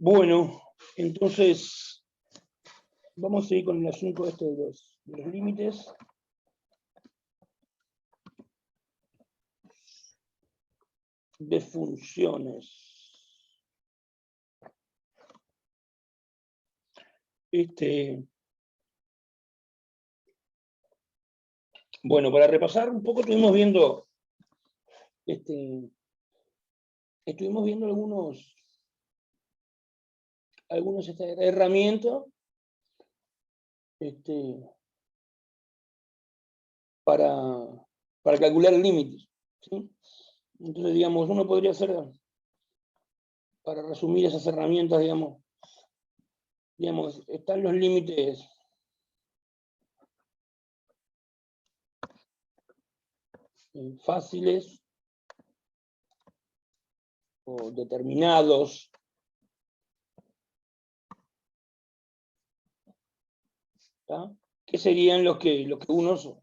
Bueno, entonces vamos a ir con el asunto este de los límites. De funciones. Bueno, para repasar un poco, estuvimos viendo algunas herramientas para calcular límites, ¿sí? Entonces, digamos, uno podría hacer, para resumir esas herramientas, digamos, están los límites fáciles o determinados, ¿tá? Que serían los que unos,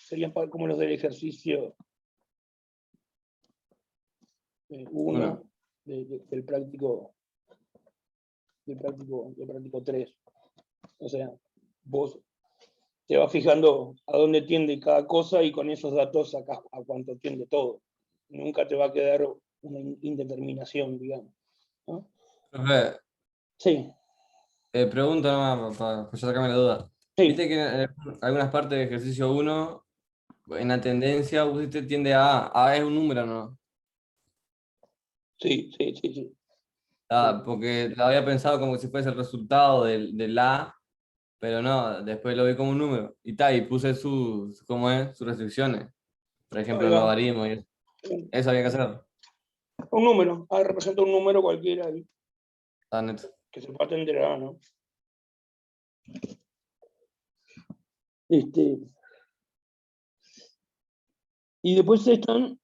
serían como los del ejercicio 1 del práctico 3. O sea, vos te vas fijando a dónde tiende cada cosa y con esos datos sacás a cuánto tiende todo. Nunca te va a quedar una indeterminación, digamos, ¿no? Profe, Sí. pregunta nomás para sacarme la duda. Sí. Viste que en algunas partes del ejercicio 1, en la tendencia, usted tiende a A es un número, ¿no? Sí. Porque lo había pensado como si fuese el resultado del A, pero no, después lo vi como un número. Y puse sus restricciones. Por ejemplo, Ahí los va. logaritmos. Eso había que hacer. Un número. Representa un número cualquiera ahí, Neto. que se pueda atender a, ¿no? Y después están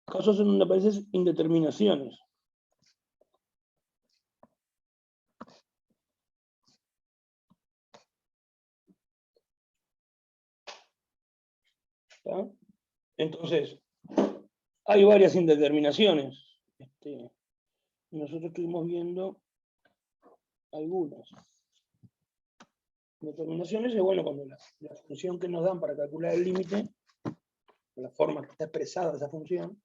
casos en donde aparecen indeterminaciones. ¿Tá? Entonces, hay varias indeterminaciones. Nosotros estuvimos viendo algunas. Determinaciones es bueno cuando la función que nos dan para calcular el límite, la forma que está expresada esa función,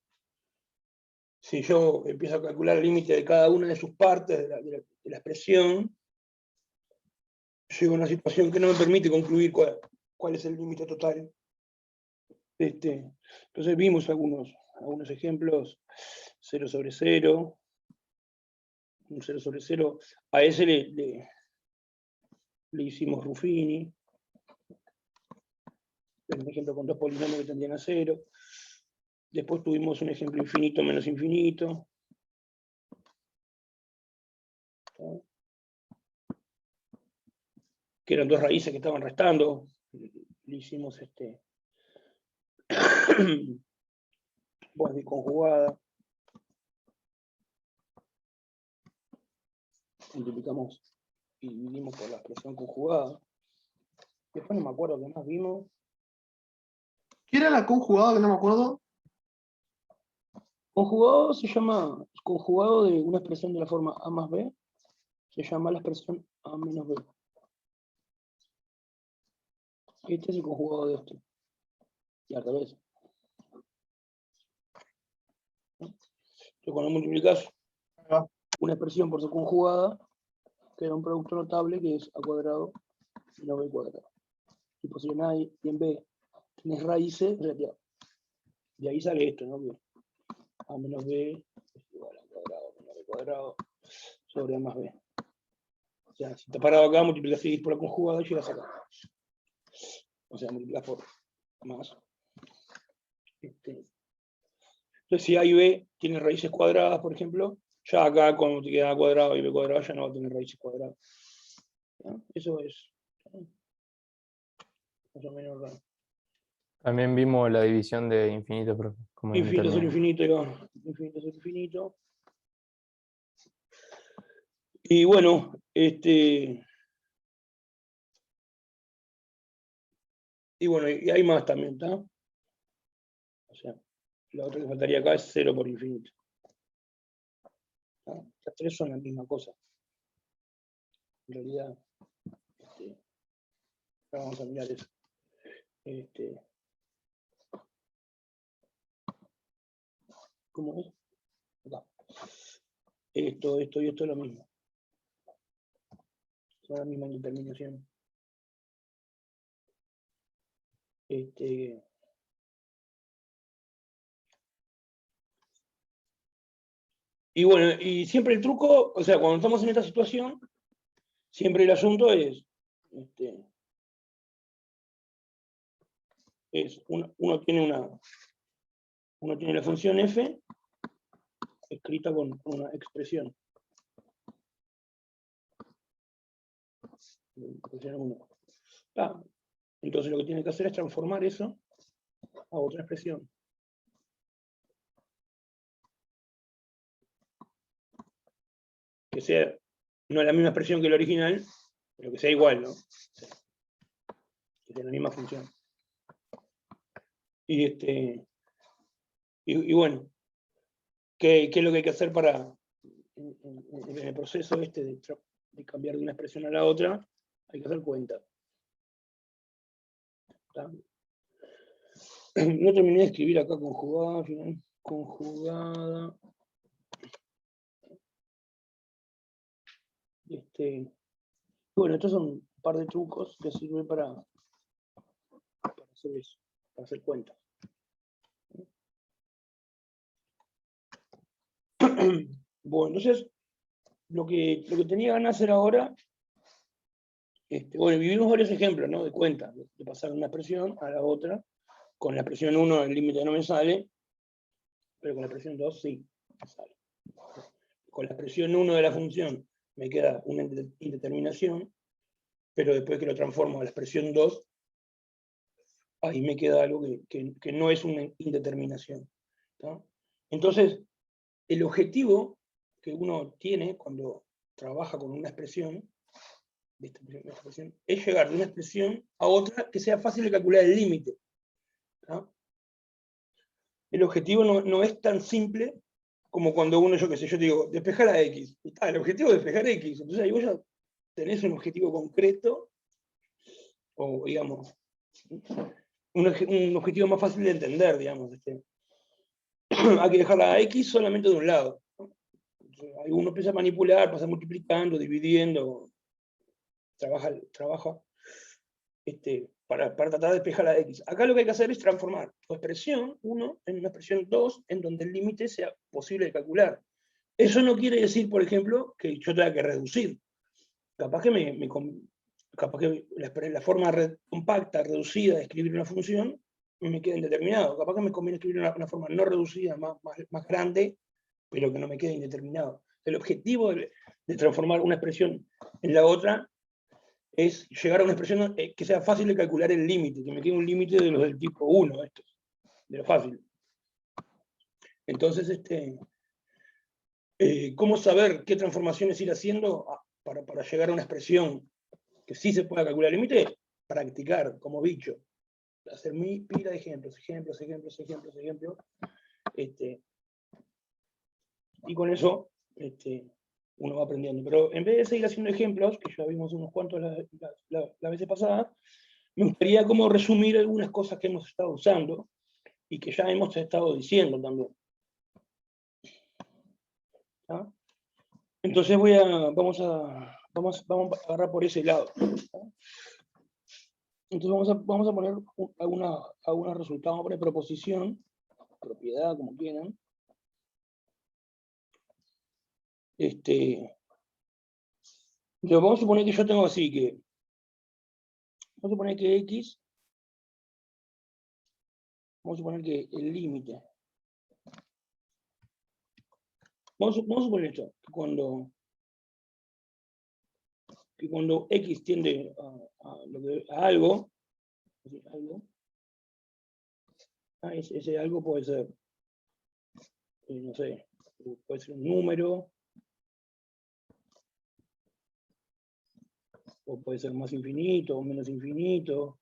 si yo empiezo a calcular el límite de cada una de sus partes de la expresión, llego a una situación que no me permite concluir cuál es el límite total. Entonces vimos algunos ejemplos: 0 sobre 0, un 0 sobre 0, a ese le hicimos Ruffini, es un ejemplo con dos polinomios que tendían a 0. Después tuvimos un ejemplo infinito menos infinito. Que eran dos raíces que estaban restando. Le hicimos conjugada. Multiplicamos y dividimos por la expresión conjugada. Después no me acuerdo qué más vimos. ¿Qué era la conjugada que no me acuerdo? Conjugado se llama, conjugado de una expresión de la forma a más b, se llama la expresión a menos b. Este es el conjugado de esto. Y al revés. Entonces, cuando multiplicas una expresión por su conjugada, queda un producto notable que es a cuadrado menos b cuadrado. Y pues si en A y en B tenés raíces, de ahí sale esto, ¿no? Que a menos b es igual a cuadrado menos b cuadrado sobre a más b. O sea, si te parado acá, multiplicas por la conjugada y llegas acá. O sea, multiplicas por más. Entonces, si A y B tienen raíces cuadradas, por ejemplo, ya acá cuando te queda A cuadrado y B cuadrado ya no va a tener raíces cuadradas. ¿No? Eso es más o menos raro. También vimos la división de infinito, profe. Infinito sobre infinito, infinito sobre infinito. Y bueno, y hay más también, ¿está? O sea, la otra que faltaría acá es 0 por infinito. ¿no? Las tres son la misma cosa. En realidad, ahora vamos a mirar eso. ¿Cómo es? Acá. Esto y esto es lo mismo. Son la misma indeterminación. Y bueno, y siempre el truco, o sea, cuando estamos en esta situación, siempre el asunto es uno tiene la función f escrita con una expresión. Entonces lo que tiene que hacer es transformar eso a otra expresión. Que sea no la misma expresión que el original, pero que sea igual, ¿no? Que sea la misma función. Y bueno, ¿qué es lo que hay que hacer para, en el proceso de cambiar de una expresión a la otra? Hay que hacer cuenta. ¿Está? No terminé de escribir acá conjugada, final, conjugada. Bueno, estos son un par de trucos que sirven para hacer eso, para hacer cuentas. Bueno, entonces, lo que tenía ganas de hacer ahora, bueno, vivimos varios ejemplos, ¿no? De cuentas, de pasar de una expresión a la otra. Con la expresión 1 el límite no me sale, pero con la expresión 2 sí me sale. Con la expresión 1 de la función me queda una indeterminación, pero después que lo transformo a la expresión 2, ahí me queda algo que no es una indeterminación, ¿no? Entonces, el objetivo que uno tiene cuando trabaja con una expresión, es llegar de una expresión a otra que sea fácil de calcular el límite, ¿no? El objetivo no es tan simple como cuando uno, yo qué sé, yo te digo, despejar a X. El objetivo es despejar X. Entonces ahí vos ya tenés un objetivo concreto, o digamos, un objetivo más fácil de entender, digamos. Hay que dejar a X solamente de un lado, ¿no? Ahí uno empieza a manipular, pasa multiplicando, dividiendo, trabaja para tratar de despejar a X. Acá lo que hay que hacer es transformar tu expresión 1 en una expresión 2, en donde el límite sea posible de calcular. Eso no quiere decir, por ejemplo, que yo tenga que reducir. Capaz que, capaz que la forma compacta, reducida de escribir una función me quede indeterminado. Capaz que me conviene escribir una forma no reducida, más grande, pero que no me quede indeterminado. El objetivo de transformar una expresión en la otra es llegar a una expresión que sea fácil de calcular el límite, que me quede un límite de los del tipo 1, de lo fácil. Entonces, ¿cómo saber qué transformaciones ir haciendo para llegar a una expresión que sí se pueda calcular el límite? Practicar, como bicho. Hacer pila de ejemplos. Y con eso uno va aprendiendo. Pero en vez de seguir haciendo ejemplos, que ya vimos unos cuantos la vez pasada, me gustaría como resumir algunas cosas que hemos estado usando y que ya hemos estado diciendo también. ¿Ah? Entonces vamos a agarrar por ese lado. ¿Ah? Entonces vamos a poner algunos resultados. Vamos a poner proposición, propiedad, como quieran. Vamos a suponer que yo tengo así que... Vamos a suponer que X... Vamos a suponer que el límite... Vamos a suponer esto, que cuando X tiende a algo, ese algo puede ser, no sé, puede ser un número, o puede ser más infinito, o menos infinito,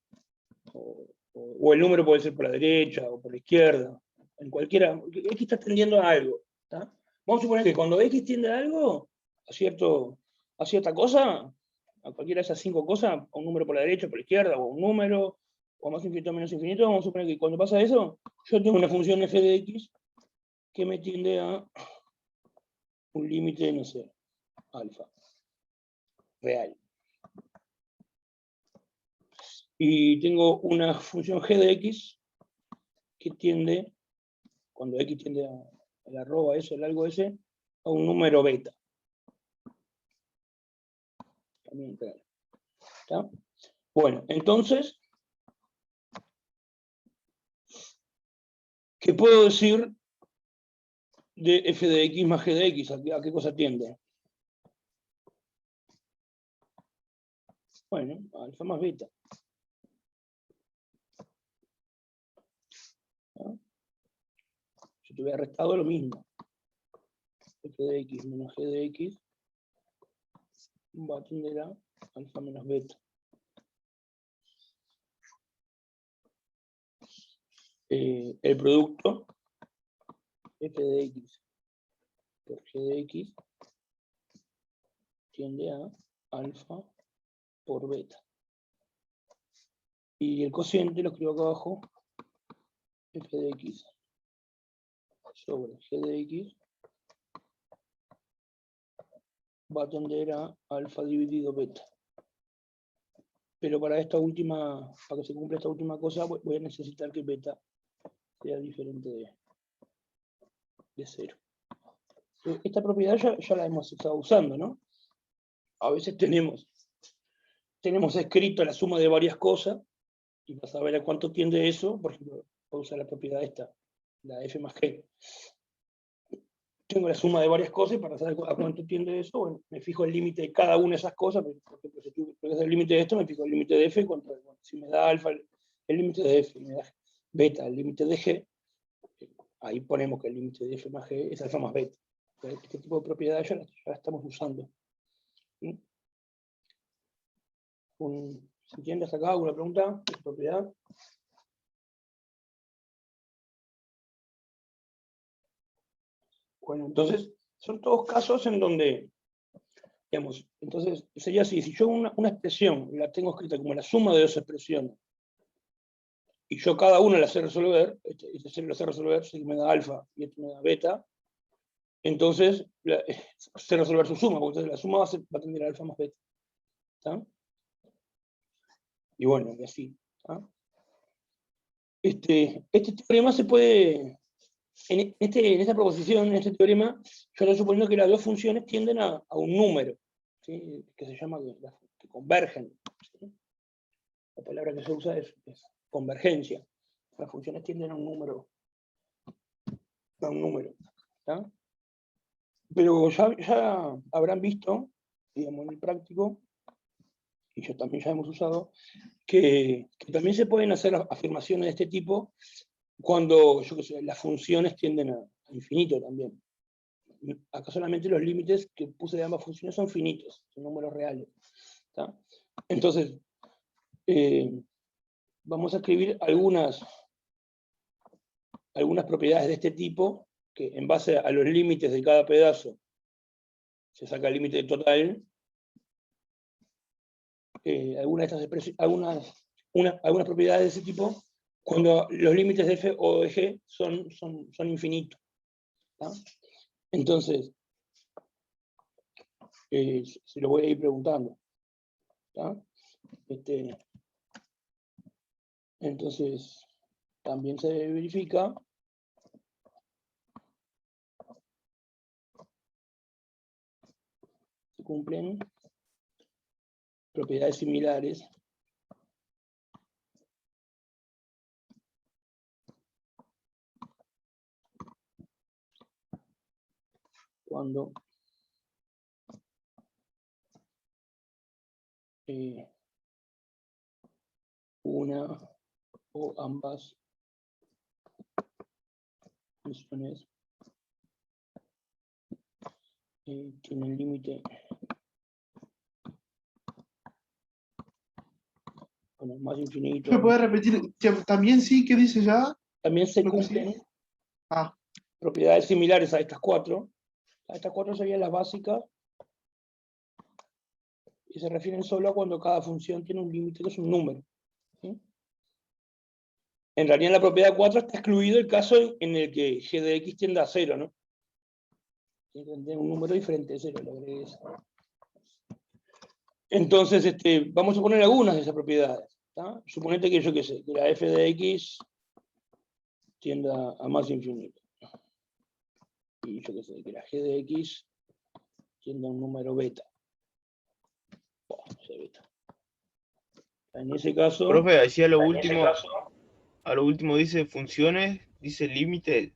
o el número puede ser por la derecha, o por la izquierda, en cualquiera, X está tendiendo a algo, ¿tá? Vamos a suponer que cuando X tiende a algo, a cierta cosa, a cualquiera de esas 5 cosas, a un número por la derecha, por la izquierda, o un número, o más infinito o menos infinito, vamos a suponer que cuando pasa eso, yo tengo una función f de x que me tiende a un límite, no sé, alfa, real. Y tengo una función g de x que tiende, cuando x tiende a la arroba s, el algo s, a un número beta. También real. ¿Está? Bueno, entonces, ¿qué puedo decir de f de x más g de x? ¿A qué cosa tiende? Bueno, alfa más beta. ¿No? Si te hubiera restado lo mismo. F de x menos g de x va a tender a alfa menos beta. El producto f de x por g de x tiende a alfa por beta. Y el cociente lo escribo acá abajo, f de x sobre g de x va a tender a alfa dividido beta. Pero para esta última, para que se cumpla esta última cosa, voy a necesitar que beta sea diferente de 0. Esta propiedad ya la hemos estado usando, ¿no? A veces tenemos escrito la suma de varias cosas, y para saber a cuánto tiende eso, por ejemplo, voy a usar la propiedad esta, la f más g. Tengo la suma de varias cosas, y para saber a cuánto tiende eso, bueno, me fijo el límite de cada una de esas cosas. Por ejemplo, si tú es el límite de esto, me fijo el límite de f, si me da alfa el límite de f, me da beta el límite de g, ahí ponemos que el límite de f más g es alfa más beta. Este tipo de propiedades ya la estamos usando. ¿Sí? ¿Se entiende hasta acá? ¿Alguna pregunta? ¿Qué propiedad? Bueno, entonces, son todos casos en donde, digamos, entonces sería así: si yo una expresión la tengo escrita como la suma de 2 expresiones, y yo cada una la sé resolver, este ser lo sé resolver, si me da alfa y este me da beta, entonces sé resolver su suma, porque entonces la suma va a tender a alfa más beta. ¿Está? Y bueno, y así. ¿Está? Este teorema se puede, en esta proposición, en este teorema, yo estoy suponiendo que las dos funciones tienden a un número, ¿sí? Que se llama que convergen. ¿Sí? La palabra que se usa es convergencia. Las funciones tienden a un número. ¿Está? Pero ya habrán visto, digamos, en el práctico, y yo también ya hemos usado, que también se pueden hacer afirmaciones de este tipo cuando, yo qué sé, las funciones tienden a infinito también. Acá solamente los límites que puse de ambas funciones son finitos, son números reales. ¿Está? Entonces, vamos a escribir algunas propiedades de este tipo, que en base a los límites de cada pedazo se saca el límite total. Algunas propiedades de ese tipo, cuando los límites de f o de g son infinitos. ¿Tá? Entonces, se lo voy a ir preguntando. ¿Tá? Entonces, también se verifica se cumplen propiedades similares cuando una o ambas funciones tienen límite, bueno, más infinito. ¿Me puede repetir? También sí, ¿qué dice ya? También se Lo que cumplen sí. Ah, propiedades similares a estas 4 Estas 4 serían las básicas y se refieren solo a cuando cada función tiene un límite que es un número. ¿Sí? En realidad en la propiedad 4 está excluido el caso en el que g de x tiende a 0, ¿no? Tiene un número diferente de 0, le agregué eso. Entonces, vamos a poner algunas de esas propiedades. ¿Tá? Suponete que yo qué sé, que la f de x tienda a más infinito. Y yo qué sé, que la g de x tienda a un número beta. Ese beta. En ese caso... Profe, así a lo último dice funciones, dice límite.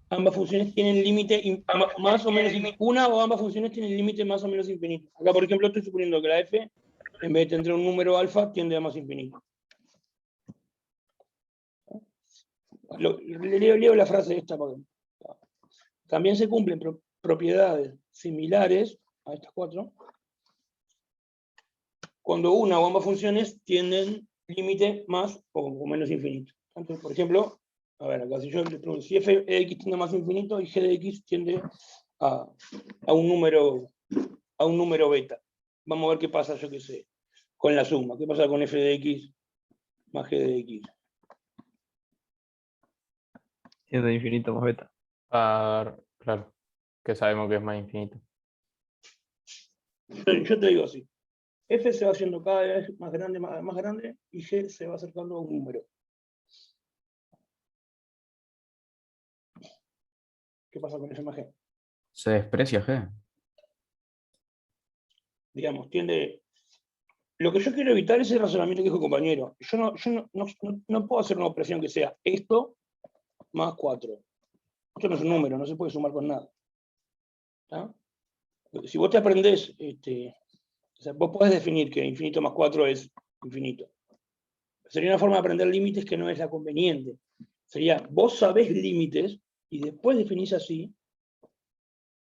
Ambas funciones tienen límite más o menos infinito. Una o ambas funciones tienen límite más o menos infinito. Acá, por ejemplo, estoy suponiendo que la f, en vez de tener un número alfa, tiende a más infinito. Leo la frase esta. También se cumplen propiedades similares a estas 4 cuando una o ambas funciones tienen límite más o menos infinito. Entonces, por ejemplo, a ver, acá si yo le pregunto si f de x tiende a más infinito y g de x tiende a un número beta. Vamos a ver qué pasa, yo qué sé, con la suma. ¿Qué pasa con f de x más g de x? Siendo infinito más beta. Claro, que sabemos que es más infinito. Yo te digo así. F se va haciendo cada vez más grande, y G se va acercando a un número. ¿Qué pasa con F más G? Se desprecia G. Digamos, tiende... Lo que yo quiero evitar es el razonamiento que dijo el compañero. Yo no puedo hacer una operación que sea esto más 4. Esto no es un número, no se puede sumar con nada. ¿Tá? Si vos te aprendés, o sea, vos podés definir que infinito más 4 es infinito. Sería una forma de aprender límites que no es la conveniente. Sería, vos sabés límites y después definís así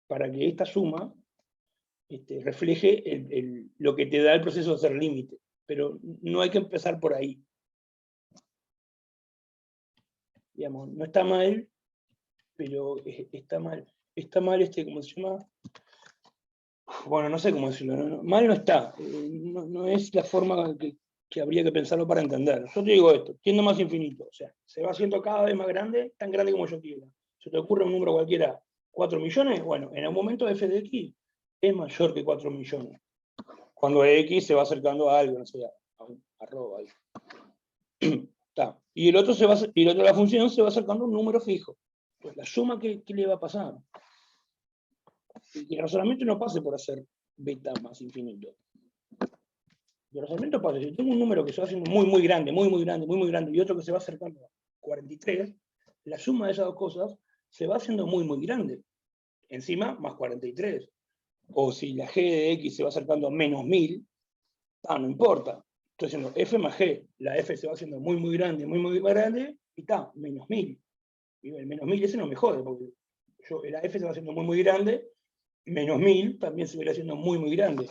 para que esta suma refleje lo que te da el proceso de hacer límite. Pero no hay que empezar por ahí. Digamos, no está mal, pero está mal. Está mal ¿cómo se llama? Bueno, no sé cómo decirlo. Mal no está. No es la forma que habría que pensarlo para entender. Yo te digo esto, tiende más infinito. O sea, se va haciendo cada vez más grande, tan grande como yo quiera. ¿Se te ocurre un número cualquiera? 4 millones, bueno, en un momento f de x es mayor que 4 millones. Cuando x se va acercando a algo, no sé, a un arroba. Y el otro de la función se va acercando a un número fijo. Pues la suma, ¿qué le va a pasar? Y el razonamiento no pase por hacer beta más infinito. El razonamiento pasa, si tengo un número que se va haciendo muy grande, muy grande, y otro que se va acercando a 43, la suma de esas dos cosas se va haciendo muy grande. Encima, más 43. O si la g de x se va acercando a menos 1000, no importa. Estoy haciendo f más g. La f se va haciendo muy grande, muy grande, y menos 1000. Y el menos 1000 ese no me jode, porque la f se va haciendo muy grande, menos 1000 también se va haciendo muy grande.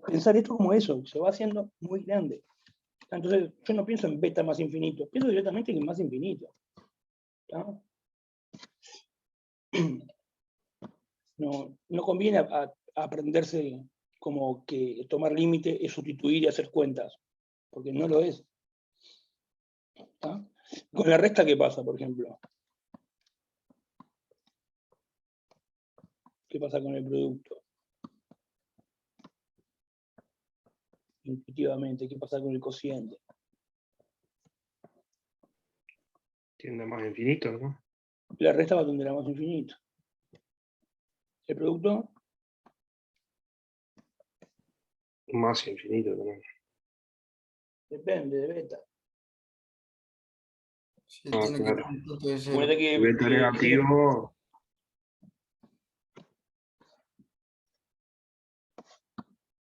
Pensar esto como eso, se va haciendo muy grande. Entonces, yo no pienso en beta más infinito, pienso directamente en más infinito. ¿Tá? No conviene aprenderse como que tomar límite es sustituir y hacer cuentas, porque no lo es. ¿Tá? Con la resta, ¿qué pasa, por ejemplo? ¿Qué pasa con el producto? Intuitivamente, ¿qué pasa con el cociente? Tiende más infinito, ¿no? La resta va a tender a más infinito. ¿El producto? Más infinito también. Depende de beta. Sí, No, tiene que claro. tener un punto de cero. Suponete que, Beta negativo.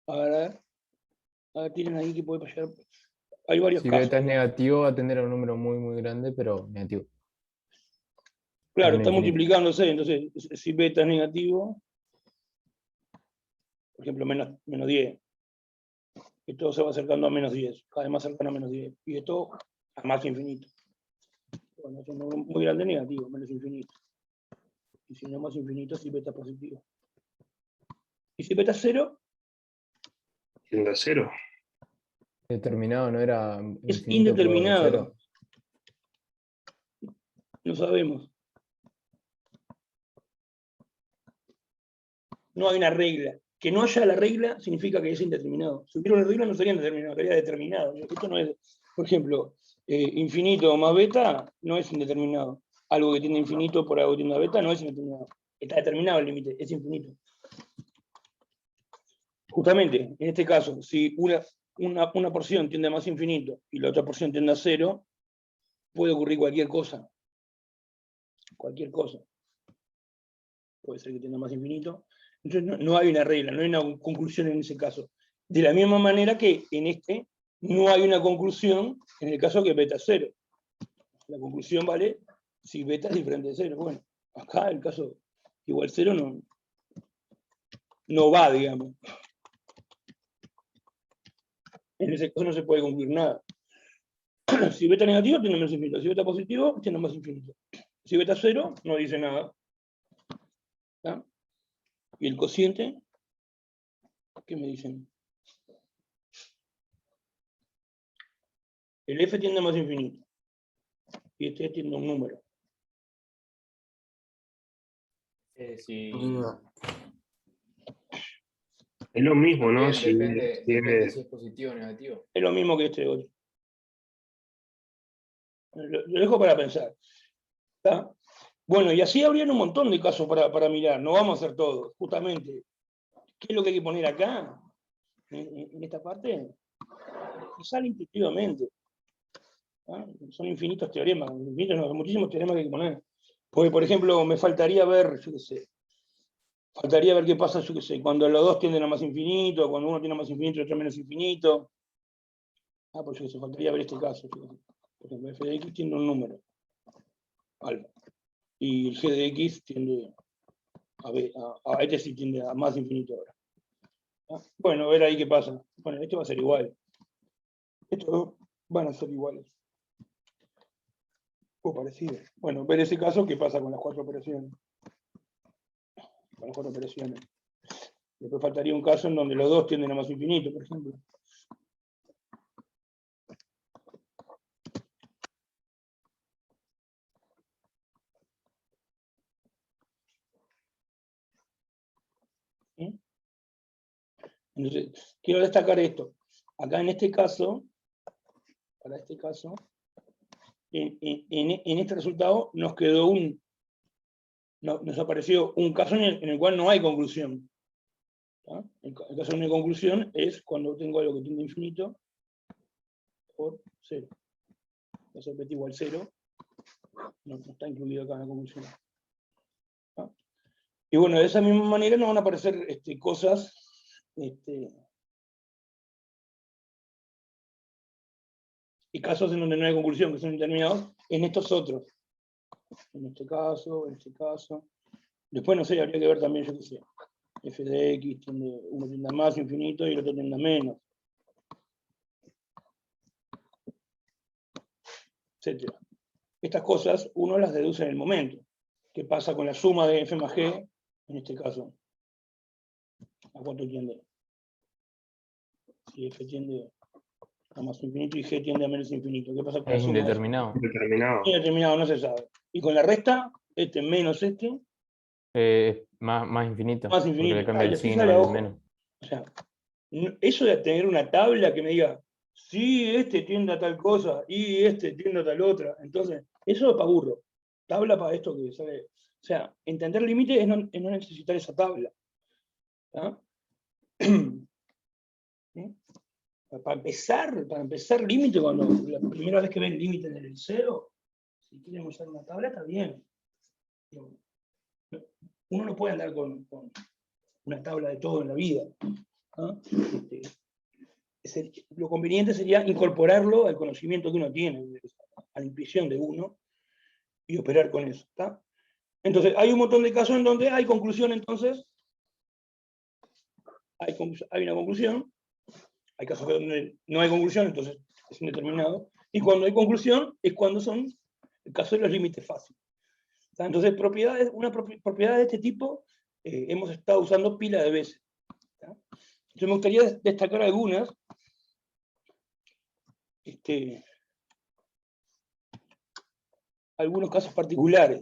a ver, tienen ahí que puede pasar. Hay varios Si casos. beta es negativo, va a tener un número muy grande, pero negativo. Claro, no está infinito. multiplicándose, entonces si beta es negativo, por ejemplo, menos 10, esto se va acercando a menos 10, cada vez más cercano a menos 10, y esto a más infinito. Bueno, es un número muy grande negativo, menos infinito. Y si no más infinito, si beta positivo. Y si beta 0, Tiende a 0. Determinado no era es infinito por indeterminado. 0. No sabemos. No hay una regla. Que no haya la regla significa que es indeterminado. Si hubiera una regla no sería indeterminado, sería determinado. Esto no es, por ejemplo, infinito más beta no es indeterminado. Algo que tiende a infinito por algo que tiende a beta no es indeterminado. Está determinado el límite, es infinito. Justamente, en este caso, si una porción tiende a más infinito y la otra porción tiende a 0, puede ocurrir cualquier cosa. Cualquier cosa. Puede ser que tienda más infinito. Entonces no hay una regla, no hay una conclusión en ese caso. De la misma manera que en este no hay una conclusión en el caso que beta es 0. La conclusión vale si beta es diferente de 0. Bueno, acá el caso igual 0 no va, digamos. En ese caso no se puede concluir nada. Si beta negativo, tiene menos infinito. Si beta positivo, tiene más infinito. Si beta 0, no dice nada. ¿Está? ¿Y el cociente? ¿Qué me dicen? El f tiende a más infinito. Y este tiende a un número. Sí. Es lo mismo, ¿no? Depende si es positivo o negativo. Es lo mismo que este otro. Lo dejo para pensar. ¿Está? Bueno, y así habrían un montón de casos para mirar. No vamos a hacer todo. Justamente, ¿qué es lo que hay que poner acá? En esta parte. Y sale intuitivamente. ¿Ah? Son infinitos teoremas. Infinitos no, muchísimos teoremas que hay que poner. Porque, por ejemplo, me faltaría ver, yo qué sé. Faltaría ver qué pasa, yo qué sé, cuando los dos tienden a más infinito, cuando uno tiene más infinito y otro menos infinito. Pues yo qué sé, faltaría ver este caso. Por ejemplo, f de x tiende a un número, alfa. Y el g de x tiende a este sí tiende a más infinito ahora. Bueno, ver ahí qué pasa. Bueno, este va a ser igual. Estos van a ser iguales. O parecidos. Bueno, ver ese caso, qué pasa con las 4 operaciones. Con las 4 operaciones. Después faltaría un caso en donde los dos tienden a más infinito, por ejemplo. ¿Sí? Entonces, quiero destacar esto. Acá en este caso, para este caso, en este resultado nos quedó nos apareció un caso en el cual no hay conclusión. ¿Ah? El caso de una conclusión es cuando tengo algo que tiende a infinito por 0. Eso es igual 0. No está incluido acá en la conclusión. ¿Ah? Y bueno, de esa misma manera nos van a aparecer cosas y casos en donde no hay conclusión, que son indeterminados, en estos otros. En este caso, en este caso. Después, no sé, habría que ver también, yo qué sé, f de x, uno tiende a más infinito y el otro tiende a menos. Etcétera. Estas cosas uno las deduce en el momento. ¿Qué pasa con la suma de f más g, en este caso? ¿A cuánto tiende? Si f tiende a más infinito y g tiende a menos infinito. ¿Qué pasa con la Es suma? indeterminado. Determinado. Indeterminado, no se sabe. Y con la resta, este menos este, Más infinito. más Porque infinito. le cambia Y el así signo sale a del ojo. menos. O sea, eso de tener una tabla que me diga, sí, este tiende a tal cosa y este tiende a tal otra. Entonces, eso es para burro. Tabla para esto que sale. O sea, entender límite es no necesitar esa tabla. ¿Ah? ¿Sí? Para empezar límite, cuando la primera vez que ven límite en el cero, si quieren usar una tabla, está bien. Uno no puede andar con una tabla de todo en la vida. ¿Ah? Lo conveniente sería incorporarlo al conocimiento que uno tiene, a la intuición de uno, y operar con eso. ¿Está? Entonces, hay un montón de casos en donde hay conclusión, entonces, hay una conclusión, hay casos donde no hay conclusión, entonces es indeterminado, y cuando hay conclusión es cuando son el caso de los límites fáciles. Entonces, propiedad de este tipo hemos estado usando pila de veces. Entonces, me gustaría destacar algunas. Algunos casos particulares.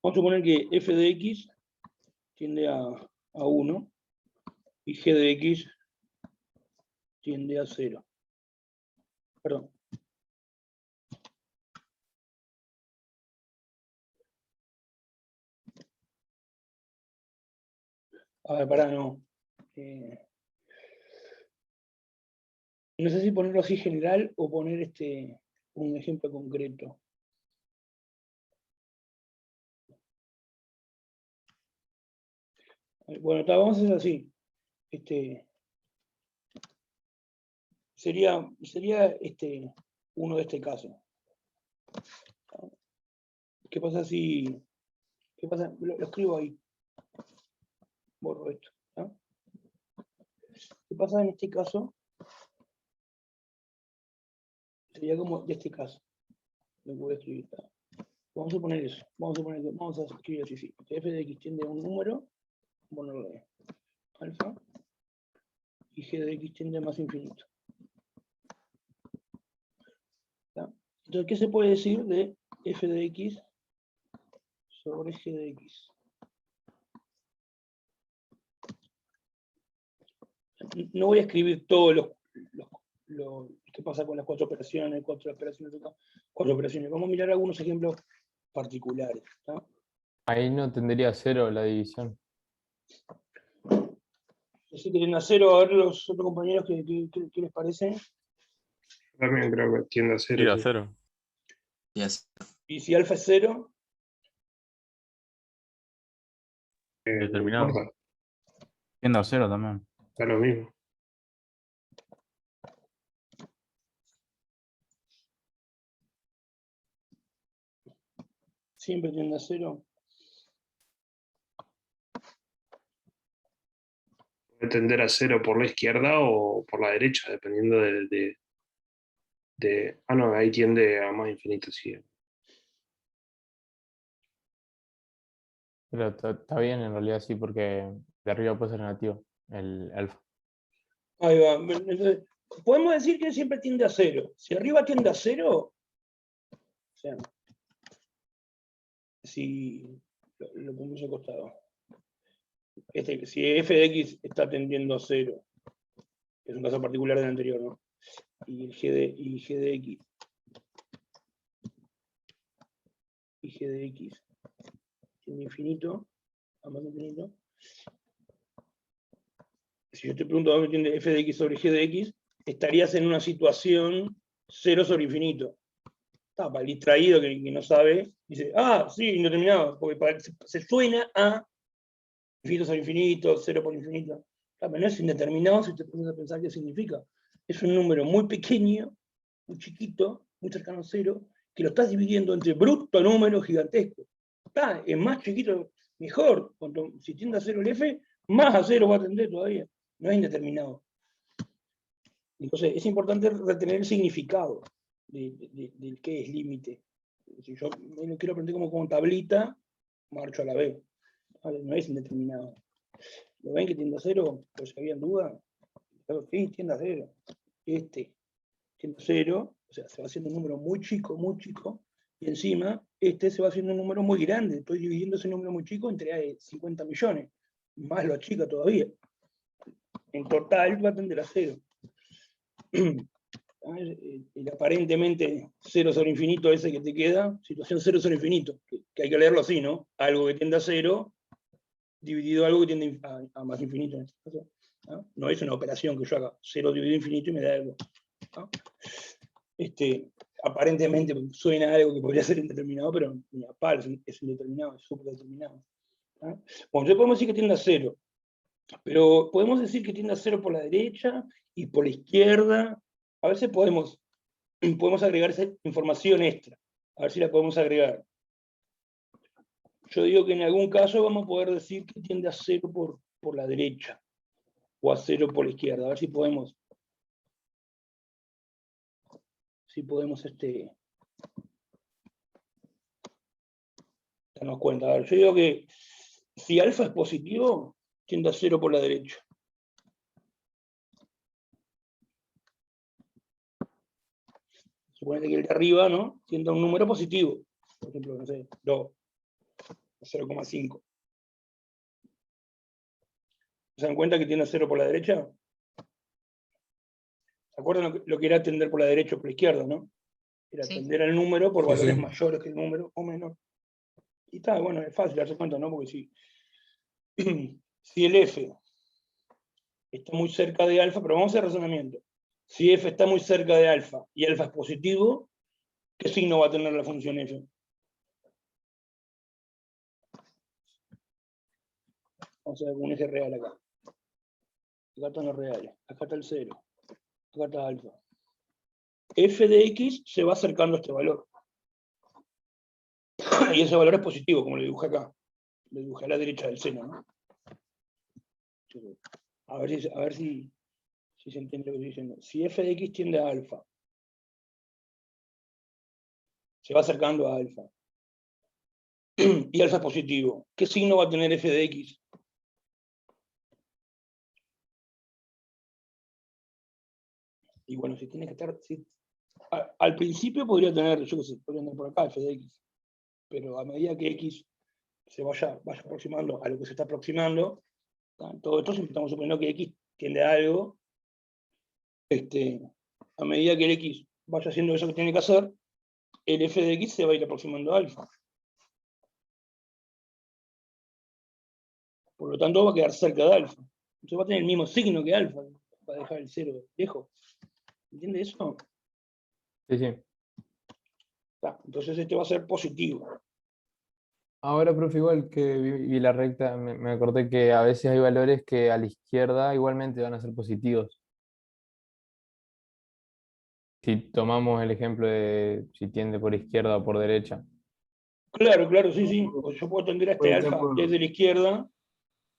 Vamos a suponer que f de x tiende a 1 y g de x tiende a 0. Perdón. A ver, pará, no. No sé si ponerlo así general o poner un ejemplo concreto. Bueno, vamos a hacer así. Sería uno de este caso. ¿Qué pasa si... ¿Qué pasa? Lo escribo ahí. Borro esto. ¿No? ¿Qué pasa en este caso? Sería como de este caso. Lo voy a escribir. ¿No? Vamos a poner eso. Vamos a escribir así. Sí. F de x tiende a un número. Ponerlo ahí. Alfa. Y g de x tiende a más infinito. ¿No? Entonces, ¿qué se puede decir de f de x sobre g de x? No voy a escribir todo lo que pasa con las cuatro operaciones. Vamos a mirar algunos ejemplos particulares. ¿No? Ahí no tendría 0 la división. Así que tienden a 0, a ver los otros compañeros qué les parece. También creo que tiende a 0. Tira Sí. 0. Yes. Y si alfa es 0, Determinado. No importa, Tiende a 0 también. está lo mismo. siempre tiende a 0. Puede tender a 0 por la izquierda o por la derecha, dependiendo Ah, no, ahí tiende a más infinito, sí. Pero está bien en realidad sí, porque de arriba puede ser negativo, el alfa. Ahí va. Entonces, podemos decir que siempre tiende a 0. Si arriba tiende a 0, o sea, si lo ponemos al costado. Si f de x está tendiendo a 0, es un caso particular del anterior, ¿no? Y g de x tiende infinito, a más infinito. Si yo te pregunto dónde tiende f de x sobre g de x, estarías en una situación 0 sobre infinito. Para el distraído que no sabe, dice, sí, indeterminado, porque se suena a infinito sobre infinito, 0 por infinito. Pero no es indeterminado si te pones a pensar qué significa. Es un número muy pequeño, muy chiquito, muy cercano a 0, que lo estás dividiendo entre bruto número gigantesco. Es más chiquito, mejor. Si tiende a 0 el f, más a 0 va a tender todavía. No es indeterminado. Entonces, es importante retener el significado del qué es límite. Si yo me lo quiero aprender como tablita, marcho a la B. No es indeterminado. ¿Lo ven que tiende a 0? Pues si habían duda. Sí, tiende a 0. Tiende a 0, o sea, se va haciendo un número muy chico, y encima se va haciendo un número muy grande. Estoy dividiendo ese número muy chico entre 50 millones. Más lo achica todavía. En total va a tender a 0. El aparentemente 0 sobre infinito ese que te queda, situación 0 sobre infinito, que hay que leerlo así, ¿no? Algo que tiende a 0, dividido algo que tiende a más infinito en este caso. No es una operación que yo haga 0 dividido infinito y me da algo. ¿No? Aparentemente suena algo que podría ser indeterminado, pero ni a palo es indeterminado, es superdeterminado. Bueno, entonces podemos decir que tiende a 0, pero podemos decir que tiende a 0 por la derecha y por la izquierda. A veces podemos agregar esa información extra. A ver si la podemos agregar. Yo digo que en algún caso vamos a poder decir que tiende a 0 por la derecha o a 0 por la izquierda. A ver si podemos darnos cuenta. A ver, yo digo que si alfa es positivo, tiende a 0 por la derecha. Suponete que el de arriba, ¿no?, tiende a un número positivo. Por ejemplo, no sé, 2, 0,5. ¿Se dan cuenta que tiende a 0 por la derecha? ¿Se acuerdan lo que era tender por la derecha o por la izquierda, no? Era Sí. tender al número por Sí, valores sí. mayores que el número o menor. Y está, bueno, es fácil darse cuenta, ¿no? Porque si el f está muy cerca de alfa, pero vamos a hacer razonamiento. Si f está muy cerca de alfa y alfa es positivo, ¿qué signo va a tener la función f? Vamos a ver un eje real acá. Acá están los reales. Acá está el 0. Acá está alfa. F de x se va acercando a este valor. Y ese valor es positivo, como lo dibujé acá. Lo dibujé a la derecha del seno, ¿no? A ver si se entiende lo que estoy diciendo. Si f de x tiende a alfa, se va acercando a alfa, y alfa es positivo, ¿qué signo va a tener f de x? Y bueno, si tiene que estar... al principio podría tener, yo qué sé, podría andar por acá f de x, pero a medida que x se vaya aproximando a lo que se está aproximando, todo esto estamos suponiendo que x tiende a algo, a medida que el x vaya haciendo eso que tiene que hacer, el f de x se va a ir aproximando a alfa. Por lo tanto va a quedar cerca de alfa. Entonces va a tener el mismo signo que alfa, va a dejar el 0 lejos. ¿Entiende eso? Sí, sí. Entonces este va a ser positivo. Ahora, profe, igual que vi la recta, me acordé que a veces hay valores que a la izquierda igualmente van a ser positivos. Si tomamos el ejemplo de si tiende por izquierda o por derecha. Claro, sí. Pues yo puedo tender a este alfa desde la izquierda.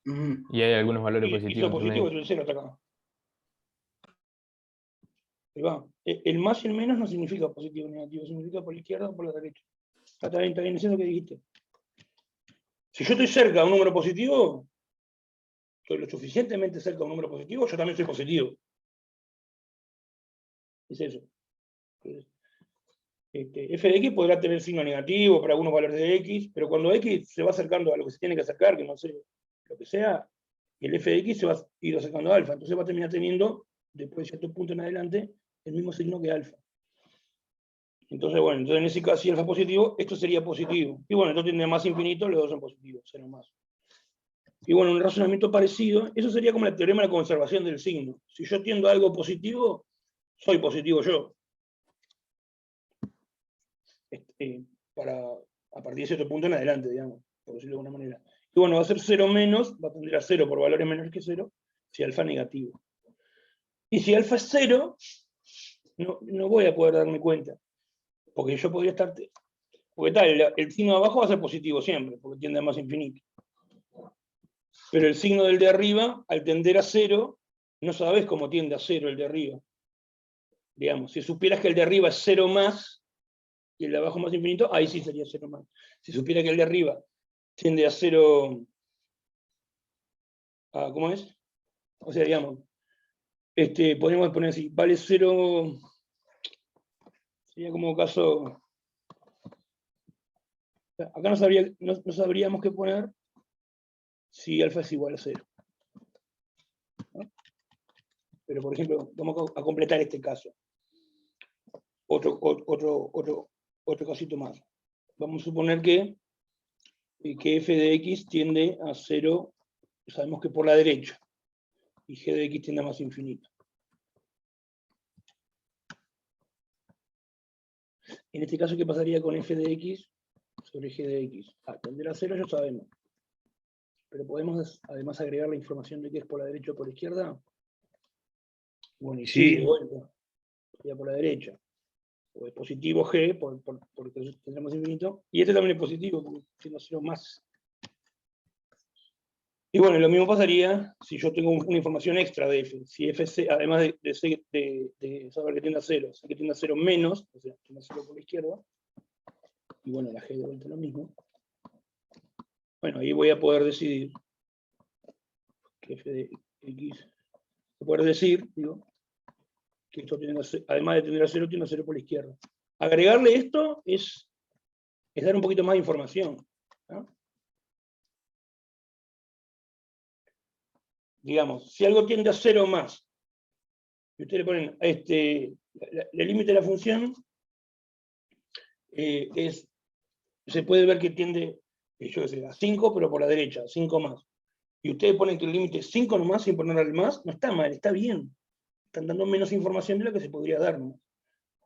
Y hay algunos valores Y positivos lo positivo entre es el 0 hasta acá. Ahí va. El más y el menos no significa positivo o negativo, significa por la izquierda o por la derecha. Está bien, eso es lo que dijiste. Si yo estoy cerca de un número positivo, estoy lo suficientemente cerca de un número positivo, yo también soy positivo. Es eso. Entonces, f de x podrá tener signo negativo para algunos valores de x, pero cuando x se va acercando a lo que se tiene que acercar, que no sé, lo que sea, el f de x se va a ir acercando a alfa, entonces va a terminar teniendo, después de cierto punto en adelante, el mismo signo que alfa. Entonces, bueno, en ese caso, si alfa es positivo, esto sería positivo. Y bueno, esto tiende a más infinito, los dos son positivos, 0 más. Y bueno, un razonamiento parecido, eso sería como el teorema de la conservación del signo. Si yo tiendo a algo positivo, soy positivo yo. A partir de cierto punto en adelante, digamos, por decirlo de alguna manera. Y bueno, va a ser 0 menos, va a tender a 0 por valores menores que 0, si alfa es negativo. Y si alfa es 0, no voy a poder darme cuenta, porque yo podría estar... Porque tal, el signo de abajo va a ser positivo siempre, porque tiende a más infinito. Pero el signo del de arriba, al tender a 0, no sabes cómo tiende a 0 el de arriba. Digamos, si supieras que el de arriba es 0 más, y el de abajo más infinito, ahí sí sería 0 más. Si supiera que el de arriba tiende a 0... ¿Cómo es? O sea, digamos, podríamos poner así, vale 0... Sería como caso... Acá no sabríamos qué poner si alfa es igual a 0. ¿No? Pero, por ejemplo, vamos a completar este caso. Otro casito más. Vamos a suponer que f de x tiende a 0, sabemos que por la derecha, y g de x tiende a más infinito. En este caso, ¿qué pasaría con f de x sobre g de x? Tender a 0 ya sabemos. Pero podemos además agregar la información de que es por la derecha o por la izquierda. Bueno, y sí, de vuelta. Sería por la derecha. O es positivo g, porque tendremos infinito. Y este también es positivo, porque siendo 0 más. Y bueno, lo mismo pasaría si yo tengo una información extra de f. Si f, además de saber que tiende a 0, sé que tiende a 0 menos, o sea, tiende a 0 por la izquierda. Y bueno, la g de vuelta es lo mismo. Bueno, ahí voy a poder decidir que f de x, voy a poder decir, digo, que esto tiene, además de tener a 0, tiene a 0 por la izquierda. Agregarle esto es dar un poquito más de información, ¿no? Digamos, si algo tiende a 0 más, y ustedes le ponen el límite de la función, se puede ver que tiende, yo qué sé, a 5, pero por la derecha, 5 más. Y ustedes ponen que el límite es 5 nomás, sin ponerle al más, no está mal, está bien. Están dando menos información de lo que se podría dar, ¿no?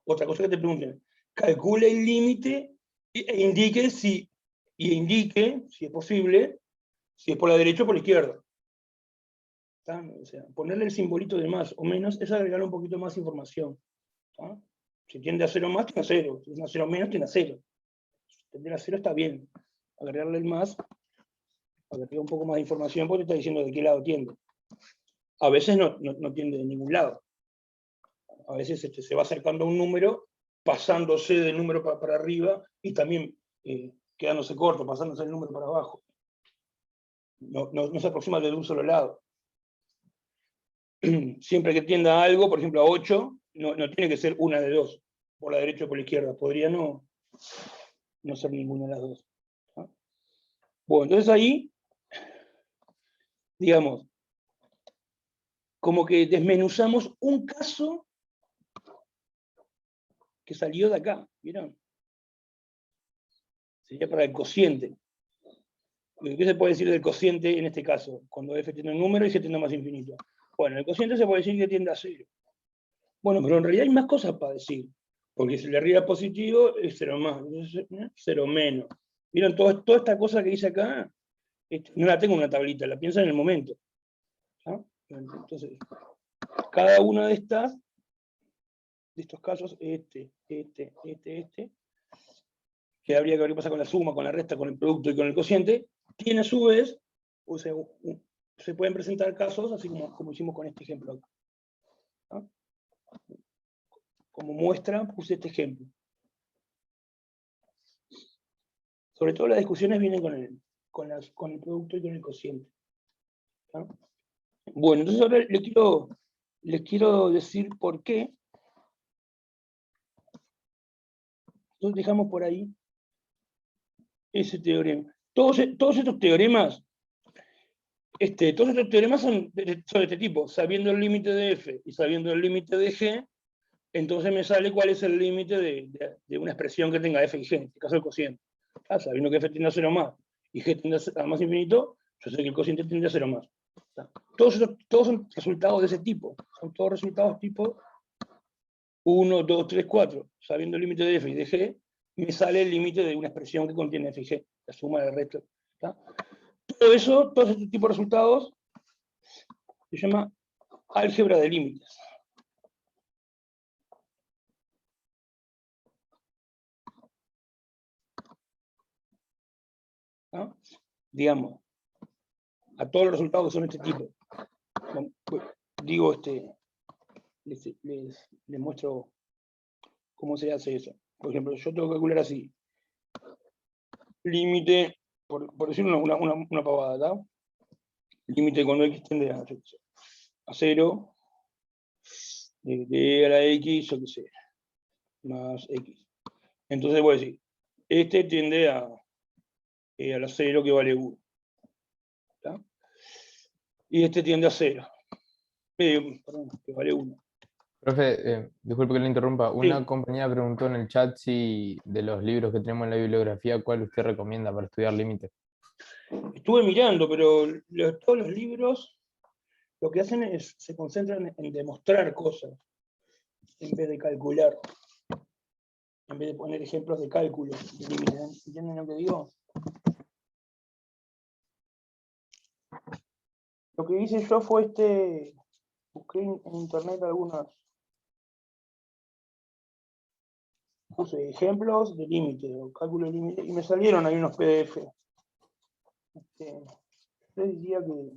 Otra cosa que te pregunten, calcule el límite e indique, si es posible, si es por la derecha o por la izquierda. ¿Está? O sea, ponerle el simbolito de más o menos es agregarle un poquito más información. ¿Está? Si tiende a 0 más, tiene a 0. Si tiende a 0 menos, tiene a 0. Si tiende a 0 está bien. Agregarle el más, agregar un poco más de información porque te está diciendo de qué lado tiende. A veces no tiende de ningún lado. A veces se va acercando a un número, pasándose del número para arriba y también quedándose corto, pasándose el número para abajo. No se aproxima de un solo lado. Siempre que tienda a algo, por ejemplo a 8, no tiene que ser una de dos, por la derecha o por la izquierda. Podría no ser ninguna de las dos. ¿Ah? Bueno, entonces ahí, digamos, como que desmenuzamos un caso que salió de acá, ¿vieron? Sería para el cociente. ¿Qué se puede decir del cociente en este caso? Cuando f tiene un número y se tiende a más infinito. Bueno, el cociente se puede decir que tiende a 0. Bueno, pero en realidad hay más cosas para decir. Porque si el de arriba es positivo, es 0 más, 0 menos. ¿Vieron? Toda esta cosa que dice acá, no la tengo en una tablita, la pienso en el momento. ¿Ah? Entonces, cada una de estos casos, que habría que ver qué pasa con la suma, con la resta, con el producto y con el cociente, tiene a su vez, o sea, se pueden presentar casos así como hicimos con este ejemplo acá. ¿No? Como muestra, puse este ejemplo. Sobre todo las discusiones vienen con el producto y con el cociente. ¿No? Bueno, entonces ahora les quiero decir por qué. Entonces dejamos por ahí ese teorema. Todos estos teoremas son de este tipo. Sabiendo el límite de f y sabiendo el límite de g, entonces me sale cuál es el límite de una expresión que tenga f y g, en este caso el cociente. Sabiendo que f tiende a 0 más y g tiende a más infinito, yo sé que el cociente tiende a 0 más. Todos son resultados de ese tipo. Son todos resultados tipo 1, 2, 3, 4. Sabiendo el límite de f y de g, me sale el límite de una expresión que contiene f y g, la suma del resto. Todo este tipo de resultados se llama álgebra de límites. ¿No? Digamos, a todos los resultados que son este tipo. Digo, les muestro cómo se hace eso. Por ejemplo, yo tengo que calcular así. Límite, por decir una pavada, ¿tá? Límite cuando x tiende a 0, de a la x, yo qué sé, más x. Entonces voy a decir, este tiende a la 0 que vale 1. ¿Tá? Y este tiende a 0. Perdón, que vale 1. Profe, disculpe que le interrumpa. Una Sí. compañera preguntó en el chat si de los libros que tenemos en la bibliografía, ¿cuál usted recomienda para estudiar límites? Estuve mirando, pero todos los libros lo que hacen es, se concentran en demostrar cosas, en vez de calcular, en vez de poner ejemplos de cálculo. ¿Entienden lo que digo? Lo que hice yo fue busqué en internet puse ejemplos de límite, o cálculo de límite, y me salieron ahí unos PDF. Yo diría que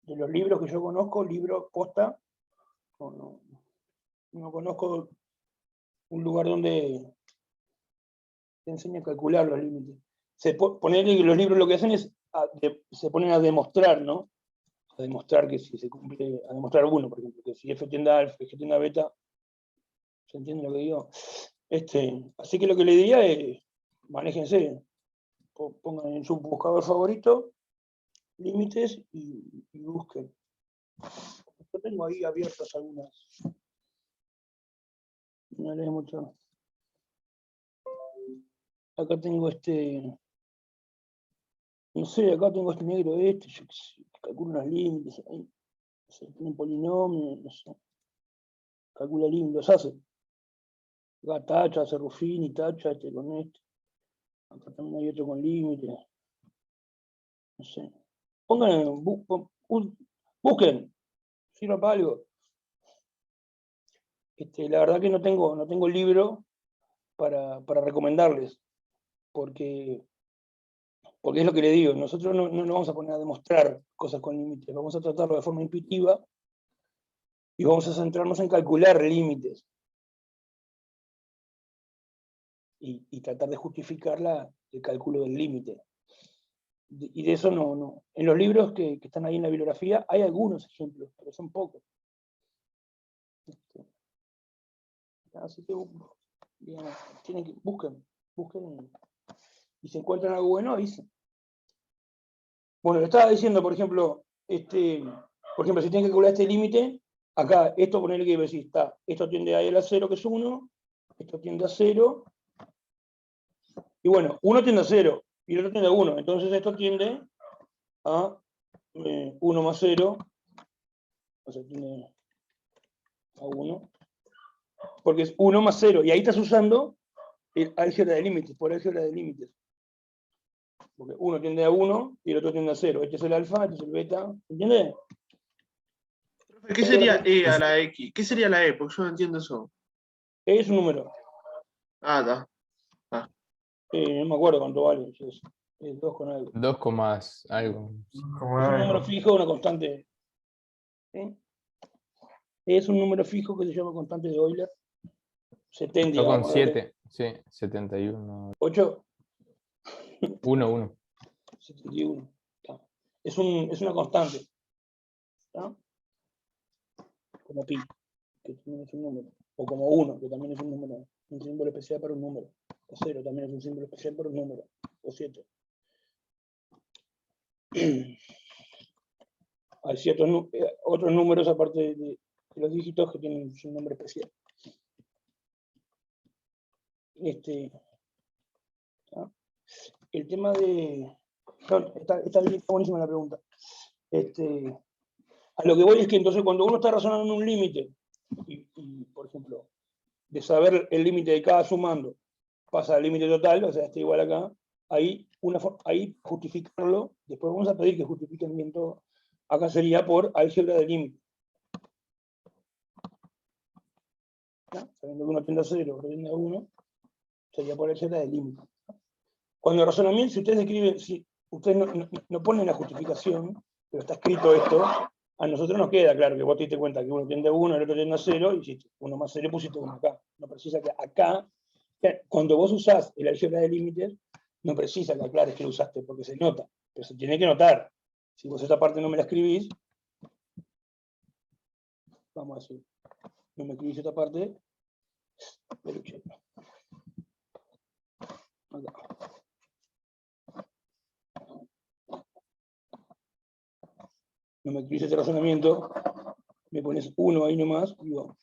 de los libros que yo conozco, libros posta, no conozco un lugar donde te enseña a calcular los límites. Ponerle que los libros lo que hacen es, se ponen a demostrar, ¿no? A demostrar que si se cumple, a demostrar uno, por ejemplo, que si F tiende a alfa, G tiende a beta, ¿se entiende lo que digo? Así que lo que le diría es, manéjense, pongan en su buscador favorito, límites y busquen. Yo tengo ahí abiertas algunas. No lees mucho. Acá tengo no sé, acá tengo este negro, yo qué sé, calculo unos límites, ahí, no sé, tiene polinomios, no sé. Calcula límites, los hace. Acá tacha, hace Ruffini, tacha, con este. Acá también hay otro con límites. No sé. Pongan, busquen, sirva para algo. La verdad que no tengo libro para recomendarles, porque es lo que le digo, nosotros no nos vamos a poner a demostrar cosas con límites, vamos a tratarlo de forma intuitiva y vamos a centrarnos en calcular límites y tratar de justificar el cálculo del límite. Y de eso no. En los libros que están ahí en la bibliografía hay algunos ejemplos, pero son pocos. Así que, digamos, busquen y si encuentran algo bueno, avisen. Bueno, le estaba diciendo, por ejemplo, si tienen que calcular este límite, acá, esto ponerle que decir, está, esto tiende a L a 0, que es 1, esto tiende a 0, y bueno, uno tiende a 0, y el otro tiende a 1, entonces esto tiende a 1 más 0, o sea, tiende a 1, porque es 1 más 0, y ahí estás usando el álgebra de límites, por álgebra de límites. Porque uno tiende a 1 y el otro tiende a 0. Este es el alfa, este es el beta. ¿Entiendes? ¿Qué sería E a la X? ¿Qué sería la E? Porque yo no entiendo eso. Es un número. Ah, está. No me acuerdo cuánto vale. Es 2 con algo. 2, algo. Es un número fijo, una constante. ¿Sí? Es un número fijo que se llama constante de Euler. 70. Yo con Vamos a darle. 7, sí, 71. 8. 1. 71. Está. Es una constante. ¿Está? Como pi, que también es un número. O como 1, que también es un número. Un símbolo especial para un número. O 0 también es un símbolo especial para un número. O 7. Hay otros números aparte de los dígitos que tienen su nombre especial. ¿Ah? El tema de... No, está buenísima la pregunta. A lo que voy es que entonces cuando uno está razonando en un límite, y, por ejemplo, de saber el límite de cada sumando, pasa al límite total, o sea, está igual acá, ahí justificarlo, después vamos a pedir que justifiquen bien todo, acá sería por álgebra de límite. ¿No? Sabiendo que uno tiende a 0, otro tiende a 1, sería por álgebra de límite. Cuando el razonamiento, si ustedes escriben, si ustedes no ponen la justificación, pero está escrito esto, a nosotros nos queda claro que vos te diste cuenta que uno tiende a 1, el otro tiende a 0, y hiciste 1 más 0 pusiste 1 acá. No precisa que acá, cuando vos usás el álgebra de límites, no precisa que aclares que lo usaste, porque se nota, pero se tiene que notar. Si vos esta parte no me la escribís, vamos a decir, no me escribís esta parte, pero acá. No me escribís este razonamiento, me pones 1 ahí nomás, digo,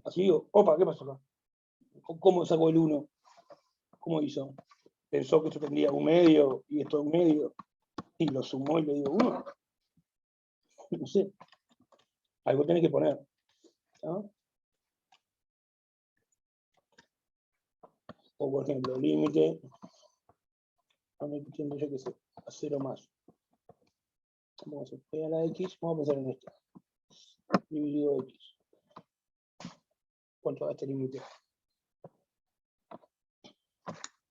así digo, opa, ¿qué pasó acá? ¿Cómo sacó el 1? ¿Cómo hizo? Pensó que esto tendría un medio y esto un medio, y lo sumó y le dio 1. No sé. Algo tenés que poner. ¿No? O por ejemplo, límite, yo que sé, a 0 más. Vamos a pegar a la X, vamos a pensar en esto. Dividido X. ¿Cuánto da este límite?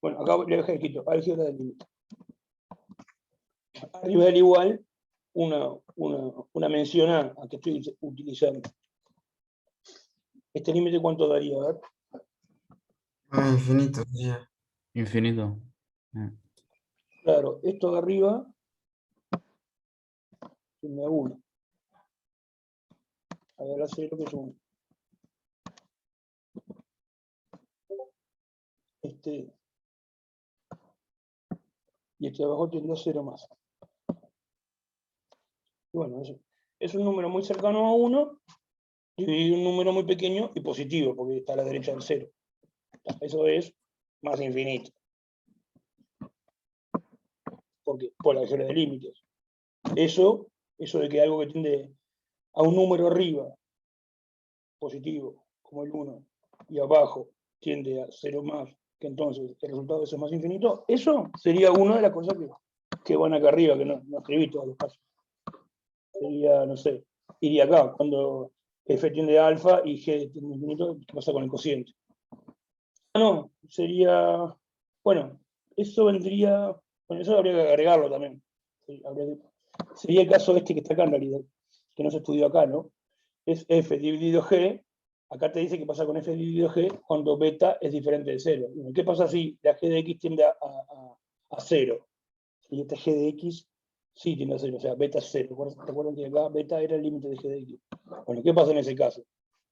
Bueno, acá le dejé escrito, álgebra del límite. Arriba del igual, una mención a que estoy utilizando. ¿Este límite cuánto daría? A ver. Infinito, sí. Infinito. Claro, esto de arriba tiende a 1. A ver, a 0 que es 1. Y este de abajo tiende a 0 más. Y bueno, eso es un número muy cercano a 1, dividido en un número muy pequeño y positivo, porque está a la derecha del 0. Eso es más infinito. Porque por la álgebra de límites. Eso de que algo que tiende a un número arriba, positivo, como el 1, y abajo tiende a 0 más, que entonces el resultado de eso es más infinito, eso sería una de las cosas que van acá arriba, que no escribí todos los casos. Sería, no sé, iría acá, cuando f tiende a alfa y g tiende a infinito, ¿qué pasa con el cociente? No, sería, bueno, eso vendría, bueno, eso habría que agregarlo también. Sí, sería el caso este que está acá en realidad, que no se estudió acá, ¿no? Es f dividido g, acá te dice qué pasa con f dividido g cuando beta es diferente de 0. ¿Qué pasa si la g de x tiende a 0? Y esta g de x sí tiende a 0, o sea, beta es 0. Recuerden que acá beta era el límite de g de x. Bueno, ¿qué pasa en ese caso?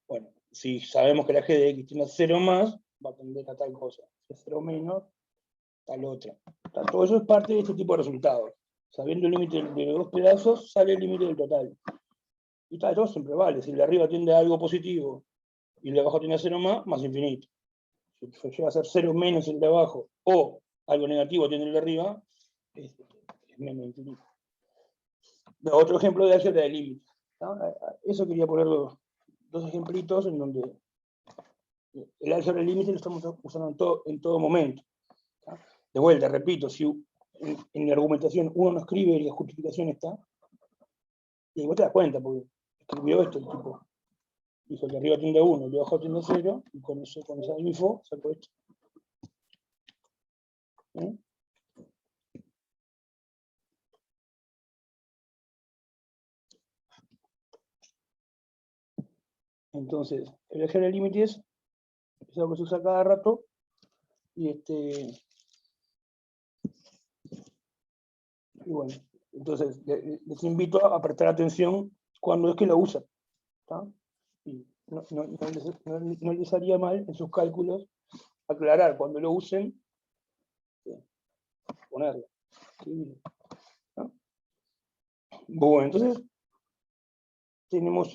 Bueno, si sabemos que la g de x tiende a 0 más, va a tender a tal cosa. Si es 0 menos, tal otra. Todo eso es parte de este tipo de resultados. Sabiendo el límite de los dos pedazos, sale el límite del total. Y todo siempre vale. Si el de arriba tiende a algo positivo y el de abajo tiende a 0 más infinito. Si llega a ser 0 menos el de abajo o algo negativo tiende el de arriba, es menos infinito. Otro ejemplo de álgebra de límites. Eso quería poner dos ejemplitos en donde el álgebra de límites lo estamos usando en todo momento. De vuelta, repito, si en la argumentación uno no escribe y la justificación está, y vos te das cuenta, porque escribió esto el tipo. Dijo que arriba tiende a 1, el de abajo tiende a 0, y con esa info sacó esto. ¿Eh? Entonces, el álgebra de límites es algo que se usa cada rato, y bueno, entonces les invito a prestar atención cuando es que lo usan. Y no les haría mal en sus cálculos aclarar cuando lo usen, ponerlo. ¿No? Bueno, entonces tenemos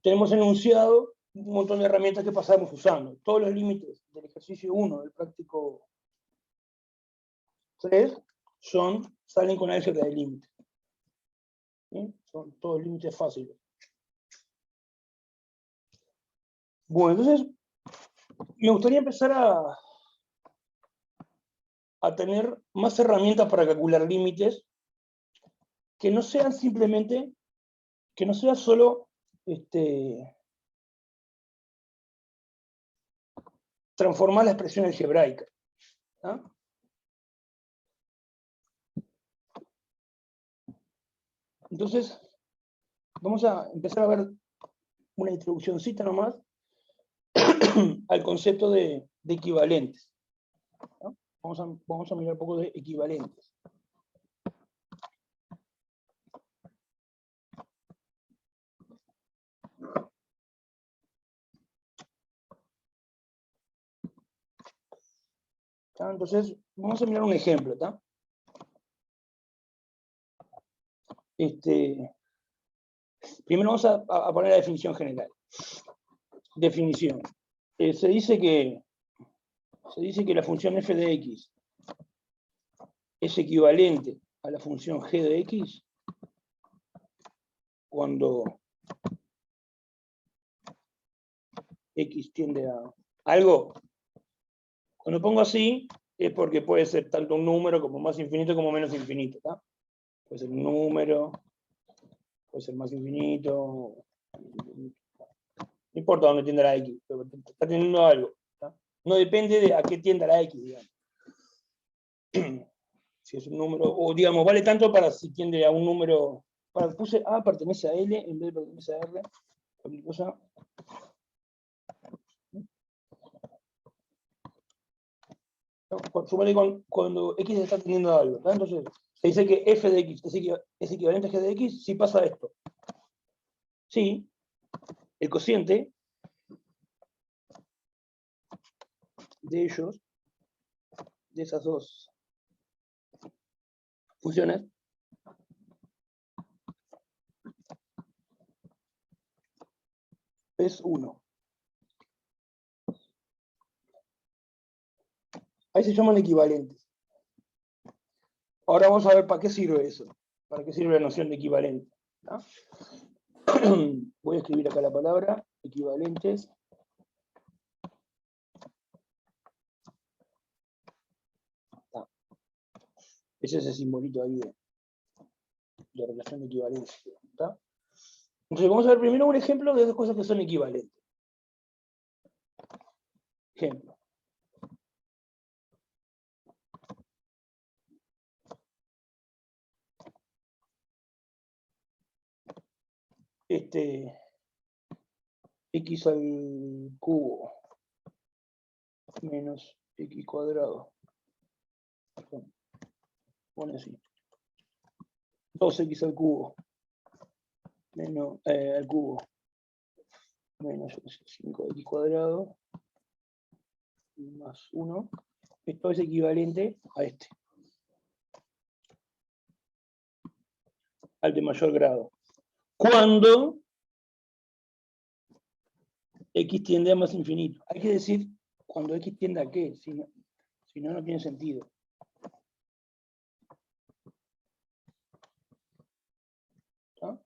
tenemos enunciado un montón de herramientas que pasamos usando. Todos los límites del ejercicio 1 del práctico 3 salen con álgebra de límites. Son todos límites fáciles. Bueno, entonces me gustaría empezar a tener más herramientas para calcular límites que no sean simplemente, que no sea solo transformar la expresión algebraica. Entonces, vamos a empezar a ver una introduccióncita nomás al concepto de equivalentes. ¿No? Vamos a mirar un poco de equivalentes. Entonces, vamos a mirar un ejemplo. Primero vamos a poner la definición general. Definición. Se dice que la función f de x es equivalente a la función g de x cuando x tiende a algo. Cuando pongo así, es porque puede ser tanto un número como más infinito como menos infinito. Puede ser un número, puede ser más infinito. No importa dónde tienda la x, pero está teniendo algo. No depende de a qué tienda la x, digamos. Si es un número, o digamos, vale tanto para si tiende a un número. Puse A pertenece a L en vez de pertenece a R. Cualquier cosa. Supone que cuando x está teniendo a algo, ¿tá? Entonces se dice que f de x es equivalente a g de x si pasa esto. Sí, el cociente de ellos, de esas dos funciones, es 1. Ahí se llaman equivalentes. Ahora vamos a ver para qué sirve eso. Para qué sirve la noción de equivalente. ¿Tá? Voy a escribir acá la palabra equivalentes. ¿Tá? Ese es el simbolito ahí de relación de equivalencia. ¿Tá? Entonces vamos a ver primero un ejemplo de dos cosas que son equivalentes. Ejemplo. X al cubo menos x cuadrado. Pone así. 2x al cubo menos al cubo menos 5x cuadrado más 1. Esto es equivalente a este. Al de mayor grado. Cuando x tiende a más infinito. Hay que decir cuando x tiende a qué, si no, no tiene sentido. ¿Ah?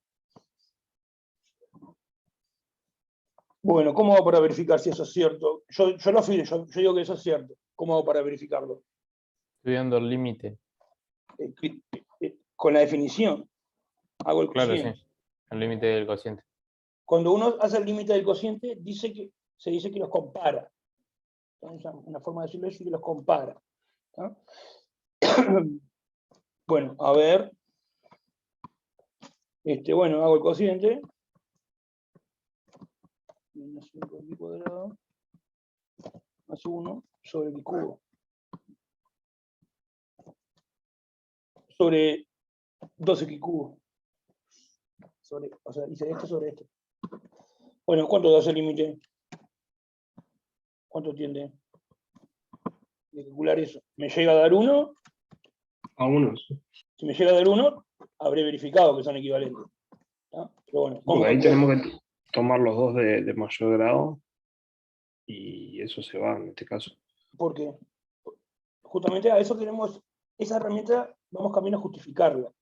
Bueno, ¿cómo hago para verificar si eso es cierto? Yo lo afirmo, yo digo que eso es cierto. ¿Cómo hago para verificarlo? Estudiando el límite. Con la definición. Hago el Claro, cociente. sí. El límite del cociente. Cuando uno hace el límite del cociente, se dice que los compara. Una forma de decirlo es que los compara. ¿Ah? Bueno, a ver. Bueno, hago el cociente. Menos 5x cuadrado. Más 1 sobre x cubo. Sobre 2x cubo. O sea, hice esto sobre esto. Bueno, ¿cuánto da ese límite? ¿Cuánto tiende? De calcular eso. ¿Me llega a dar 1? A 1. Si me llega a dar 1, habré verificado que son equivalentes. ¿Ah? Pero bueno, Porque ahí tenemos que tomar los dos de mayor grado y eso se va en este caso. Porque justamente a eso queremos, esa herramienta vamos camino a justificarla.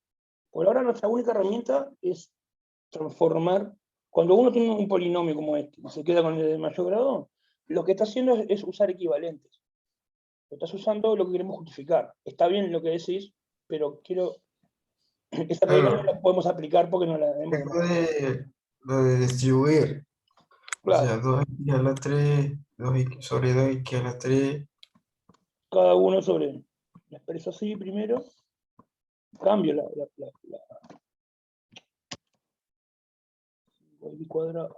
Por ahora nuestra única herramienta es transformar, cuando uno tiene un polinomio como este y se queda con el de mayor grado, lo que está haciendo es usar equivalentes. Lo estás usando lo que queremos justificar. Está bien lo que decís, pero esta regla no la podemos aplicar porque no la hemos... Lo de distribuir. Claro. O sea, 2x a la 3, 2x sobre 2x a la 3. Cada uno sobre... La expreso así primero. Cambio la y cuadrado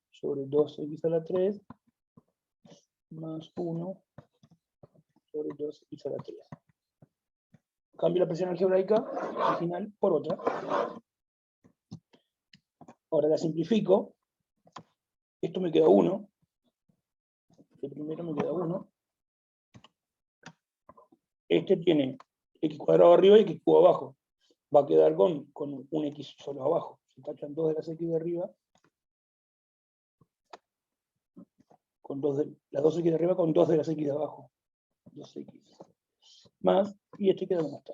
sobre 2x a la 3 más 1 sobre 2x a la 3. Cambio la expresión algebraica original por otra. Ahora la simplifico. Esto me queda 1. El primero me queda 1. Este tiene x cuadrado arriba y x cubo abajo. Va a quedar con un x solo abajo. Se tachan 2 de las x de arriba. Con las 2x de arriba con 2 de las x de abajo. 2x. Más, y este queda como está.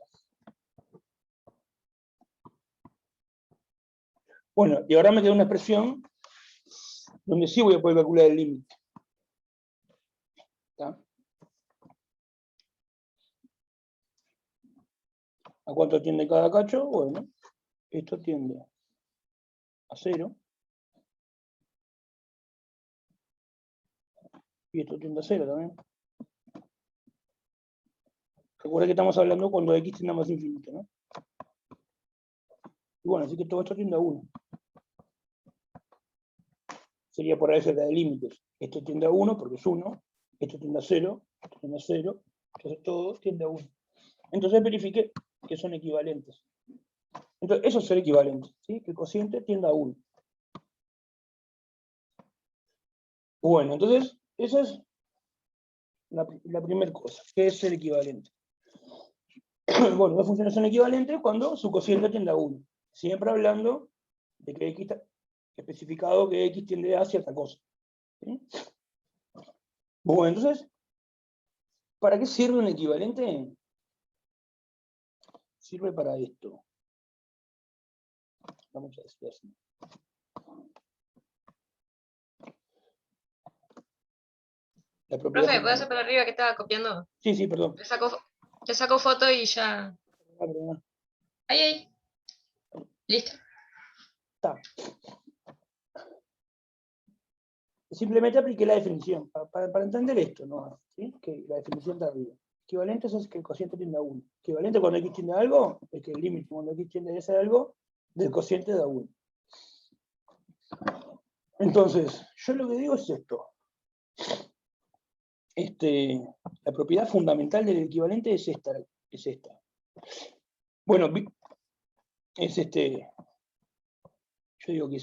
Bueno, y ahora me queda una expresión donde sí voy a poder calcular el límite. ¿Está? ¿A cuánto tiende cada cacho? Bueno, esto tiende a 0. Y esto tiende a 0 también. Recuerda que estamos hablando cuando x tiende a más infinito, ¿no? Y bueno, así que todo esto tiende a 1. sería por la celda de límites. Esto tiende a 1 porque es 1, esto tiende a 0, esto tiende a 0, entonces todo tiende a 1. Entonces verifique que son equivalentes. Entonces, eso es ser equivalente, ¿sí? Que el cociente tiende a 1. Bueno, entonces, esa es la primera cosa, que es ser equivalente. Bueno, dos funciones son equivalentes cuando su cociente tiende a 1. Siempre hablando de que x está especificado que x tiende a cierta cosa. ¿Sí? Bueno, entonces, ¿para qué sirve un equivalente? Sirve para esto. Vamos a decir así. La propiedad Profe, ¿puedo hacer por arriba que estaba copiando? Sí, perdón. Le saco foto y ya. Perdón. Ahí. Listo. Está. Simplemente apliqué la definición, para entender esto, ¿no? ¿Sí? Que la definión de arriba. Equivalente es que el cociente tiende a 1. Equivalente cuando x tiende a algo, es que el límite cuando x tiende a ese algo, del cociente da 1. Entonces, yo lo que digo es esto. La propiedad fundamental del equivalente es esta. Bueno, es yo digo que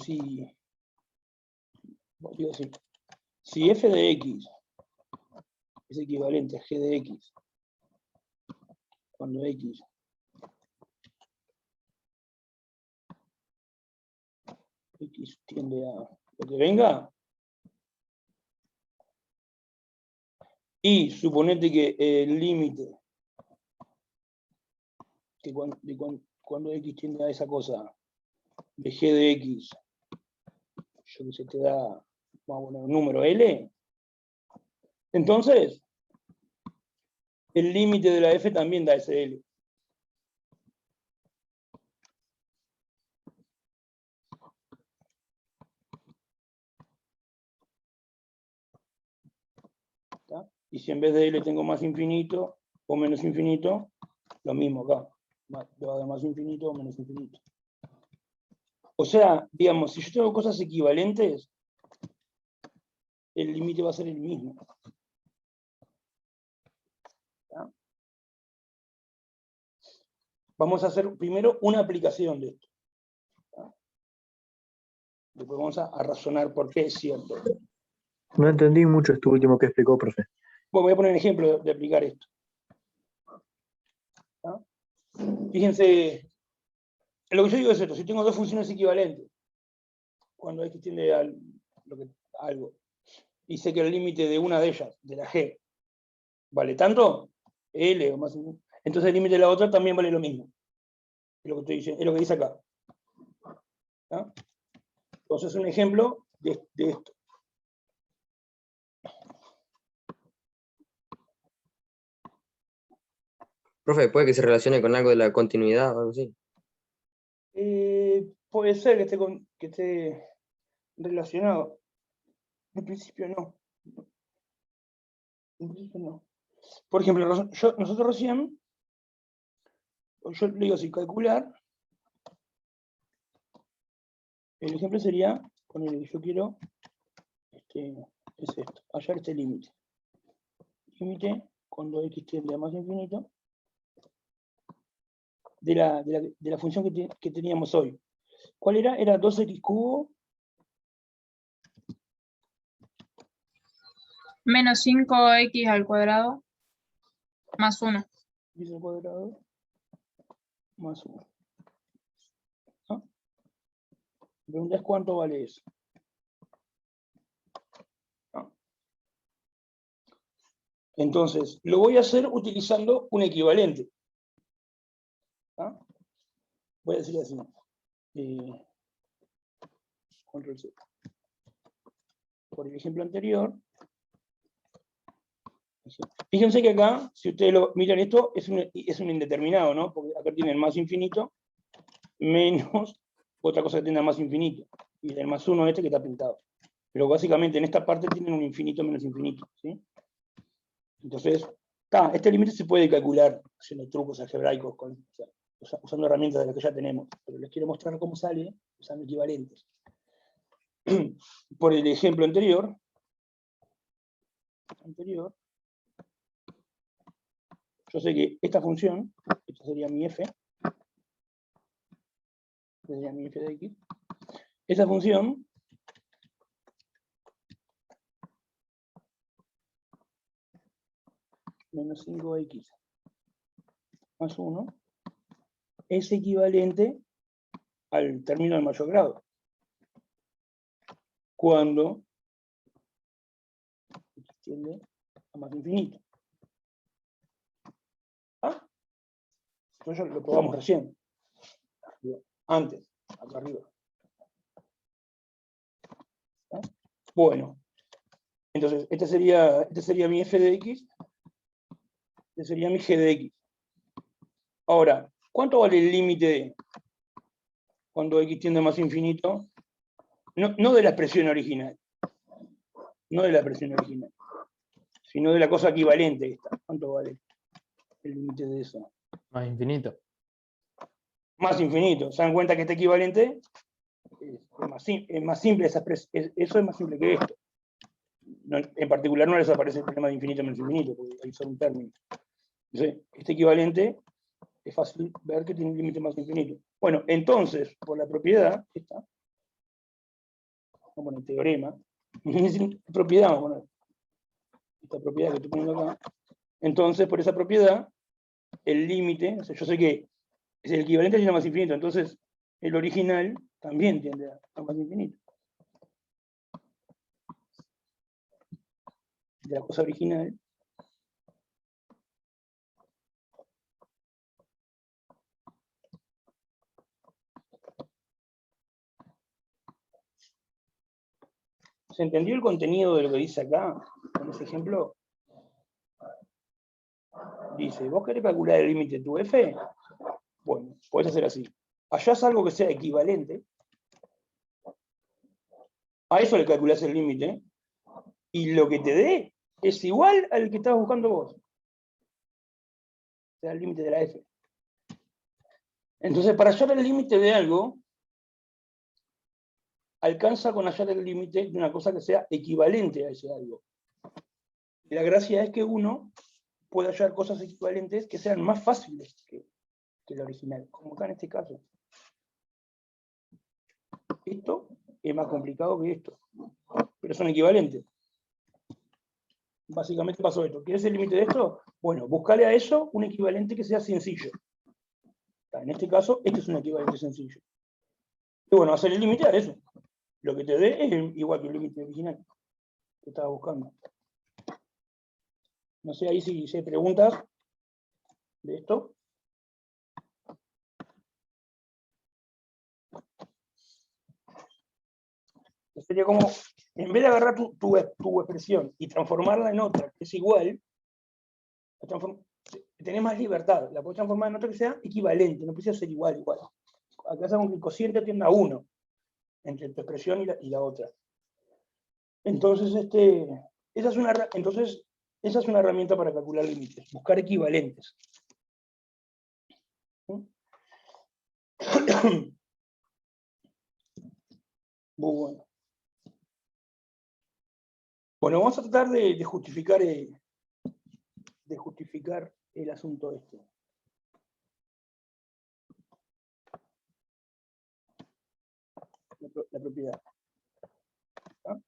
si f de x es equivalente a g de x, cuando x tiende a lo que venga, y suponete que el límite que cuando x tiende a esa cosa de g de x, yo que sé, te da, vamos a poner un número L, entonces el límite de la f también da ese L. ¿Está? Y si en vez de L tengo más infinito o menos infinito, lo mismo acá. Le va a dar más infinito o menos infinito. O sea, digamos, si yo tengo cosas equivalentes, el límite va a ser el mismo. ¿Está? Vamos a hacer primero una aplicación de esto. ¿Está? Después vamos a razonar por qué es cierto. No entendí mucho esto último que explicó, profe. Bueno, voy a poner un ejemplo de aplicar esto. ¿Está? Fíjense, lo que yo digo es esto: si tengo dos funciones equivalentes, cuando x tiende a algo, y sé que el límite de una de ellas, de la g, vale tanto, L o más, entonces el límite de la otra también vale lo mismo. Es lo que estoy diciendo, es lo que dice acá. ¿Está? Entonces, un ejemplo de esto. Profe, ¿puede que se relacione con algo de la continuidad o algo así? Puede ser que esté relacionado. En principio no. En principio no. Por ejemplo, nosotros recién, yo le digo así, calcular. El ejemplo sería, ponerle que yo quiero, es esto, hallar este límite. Límite cuando x tiende a más infinito de la función que teníamos hoy. ¿Cuál era? Era 2x cubo menos 5x al cuadrado más 1. x al cuadrado más 1. ¿No? La pregunta es cuánto vale eso. ¿No? Entonces, lo voy a hacer utilizando un equivalente. ¿No? Voy a decir así. Control Z. Por el ejemplo anterior. Fíjense que acá, si ustedes lo miran esto, es un indeterminado, ¿no? Porque acá tienen más infinito, menos otra cosa que tiene más infinito. Y el más 1 que está pintado. Pero básicamente en esta parte tienen un infinito menos infinito, ¿sí? Entonces, este límite se puede calcular haciendo trucos algebraicos, usando herramientas de las que ya tenemos. Pero les quiero mostrar cómo sale usando equivalentes. por el ejemplo anterior, yo sé que esta función, esta sería mi f, sería mi f de x, esa función menos 5x más 1 es equivalente al término de mayor grado. Cuando x tiende a más infinito. ¿Ah? Eso lo probamos recién. Antes, acá arriba. ¿Ah? Bueno. Entonces, este sería mi f de x. Este sería mi g de x. Ahora, ¿cuánto vale el límite de cuando x tiende a más infinito? No de la expresión original. No de la expresión original. Sino de la cosa equivalente esta. ¿Cuánto vale el límite de eso? Más infinito. Más infinito. ¿Se dan cuenta que este equivalente es más simple? Eso es más simple que esto. En particular no les aparece el problema de infinito menos infinito, porque ahí son un término. Entonces, este equivalente es fácil ver que tiene un límite más infinito. Bueno, entonces, por la propiedad, esta, vamos a poner teorema, propiedad, vamos a poner esta propiedad que estoy poniendo acá. Entonces, por esa propiedad, el límite, o sea, yo sé que es el equivalente tiene más infinito, entonces el original también tiende a más infinito. De la cosa original. ¿Se entendió el contenido de lo que dice acá? Con ese ejemplo. Dice, ¿vos querés calcular el límite de tu f? Bueno, podés hacer así. Hallás algo que sea equivalente. A eso le calculás el límite. Y lo que te dé es igual al que estabas buscando vos. O sea, el límite de la f. Entonces, para hallar el límite de algo, alcanza con hallar el límite de una cosa que sea equivalente a ese algo. Y la gracia es que uno puede hallar cosas equivalentes que sean más fáciles que la original, como acá en este caso. Esto es más complicado que esto, pero son equivalentes. Básicamente pasó esto. ¿Qué es el límite de esto? Bueno, buscale a eso un equivalente que sea sencillo. En este caso, este es un equivalente sencillo. Y bueno, hacer el límite a eso. Lo que te dé es igual que el límite original que estaba buscando. No sé ahí si hay preguntas de esto. Sería como, en vez de agarrar tu expresión y transformarla en otra que es igual, tenés más libertad. La podés transformar en otra que sea equivalente, no precisa ser igual. Acá sabemos que el cociente tiende a 1 entre tu expresión y la otra. Entonces, esa es una herramienta para calcular límites, buscar equivalentes. Muy bueno. Bueno, vamos a tratar de justificar el asunto este. La propiedad. ¿Ah?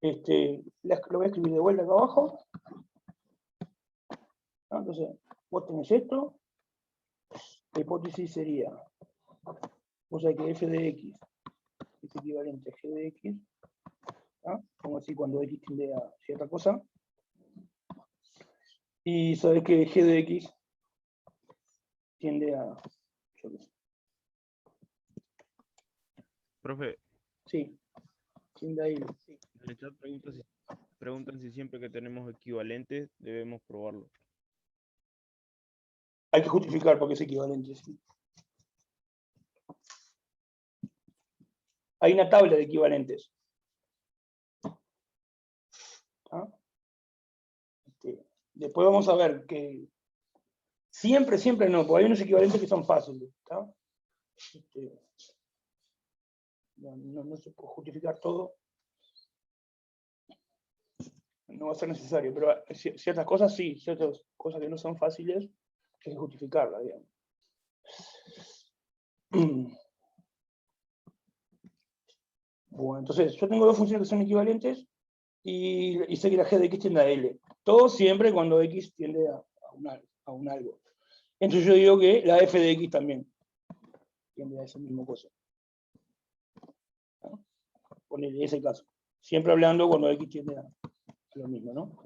Lo voy a escribir de vuelta acá abajo. ¿Ah? Entonces, vos tenés esto. La hipótesis sería, vos sabés que f de x es equivalente a g de x. ¿Ah? Como así cuando x tiende a cierta cosa. Y sabés que g de x tiende a... Profe, Sí. Tiende a ir. Sí. en el chat preguntan si siempre que tenemos equivalentes debemos probarlo. Hay que justificar porque es equivalente. ¿Sí? Hay una tabla de equivalentes. ¿Ah? Después vamos a ver que siempre no, porque hay unos equivalentes que son fáciles. ¿Tá? no se puede justificar todo. No va a ser necesario, pero ciertas cosas sí, ciertas cosas que no son fáciles, hay que justificarlas, digamos. Bueno, entonces yo tengo dos funciones que son equivalentes y sé que la g de x tiende a L. Todo siempre cuando x tiende a un algo. Entonces yo digo que la f de x también tiende a esa misma cosa. ¿No? Ponele ese caso. Siempre hablando cuando x tiende a lo mismo, ¿no?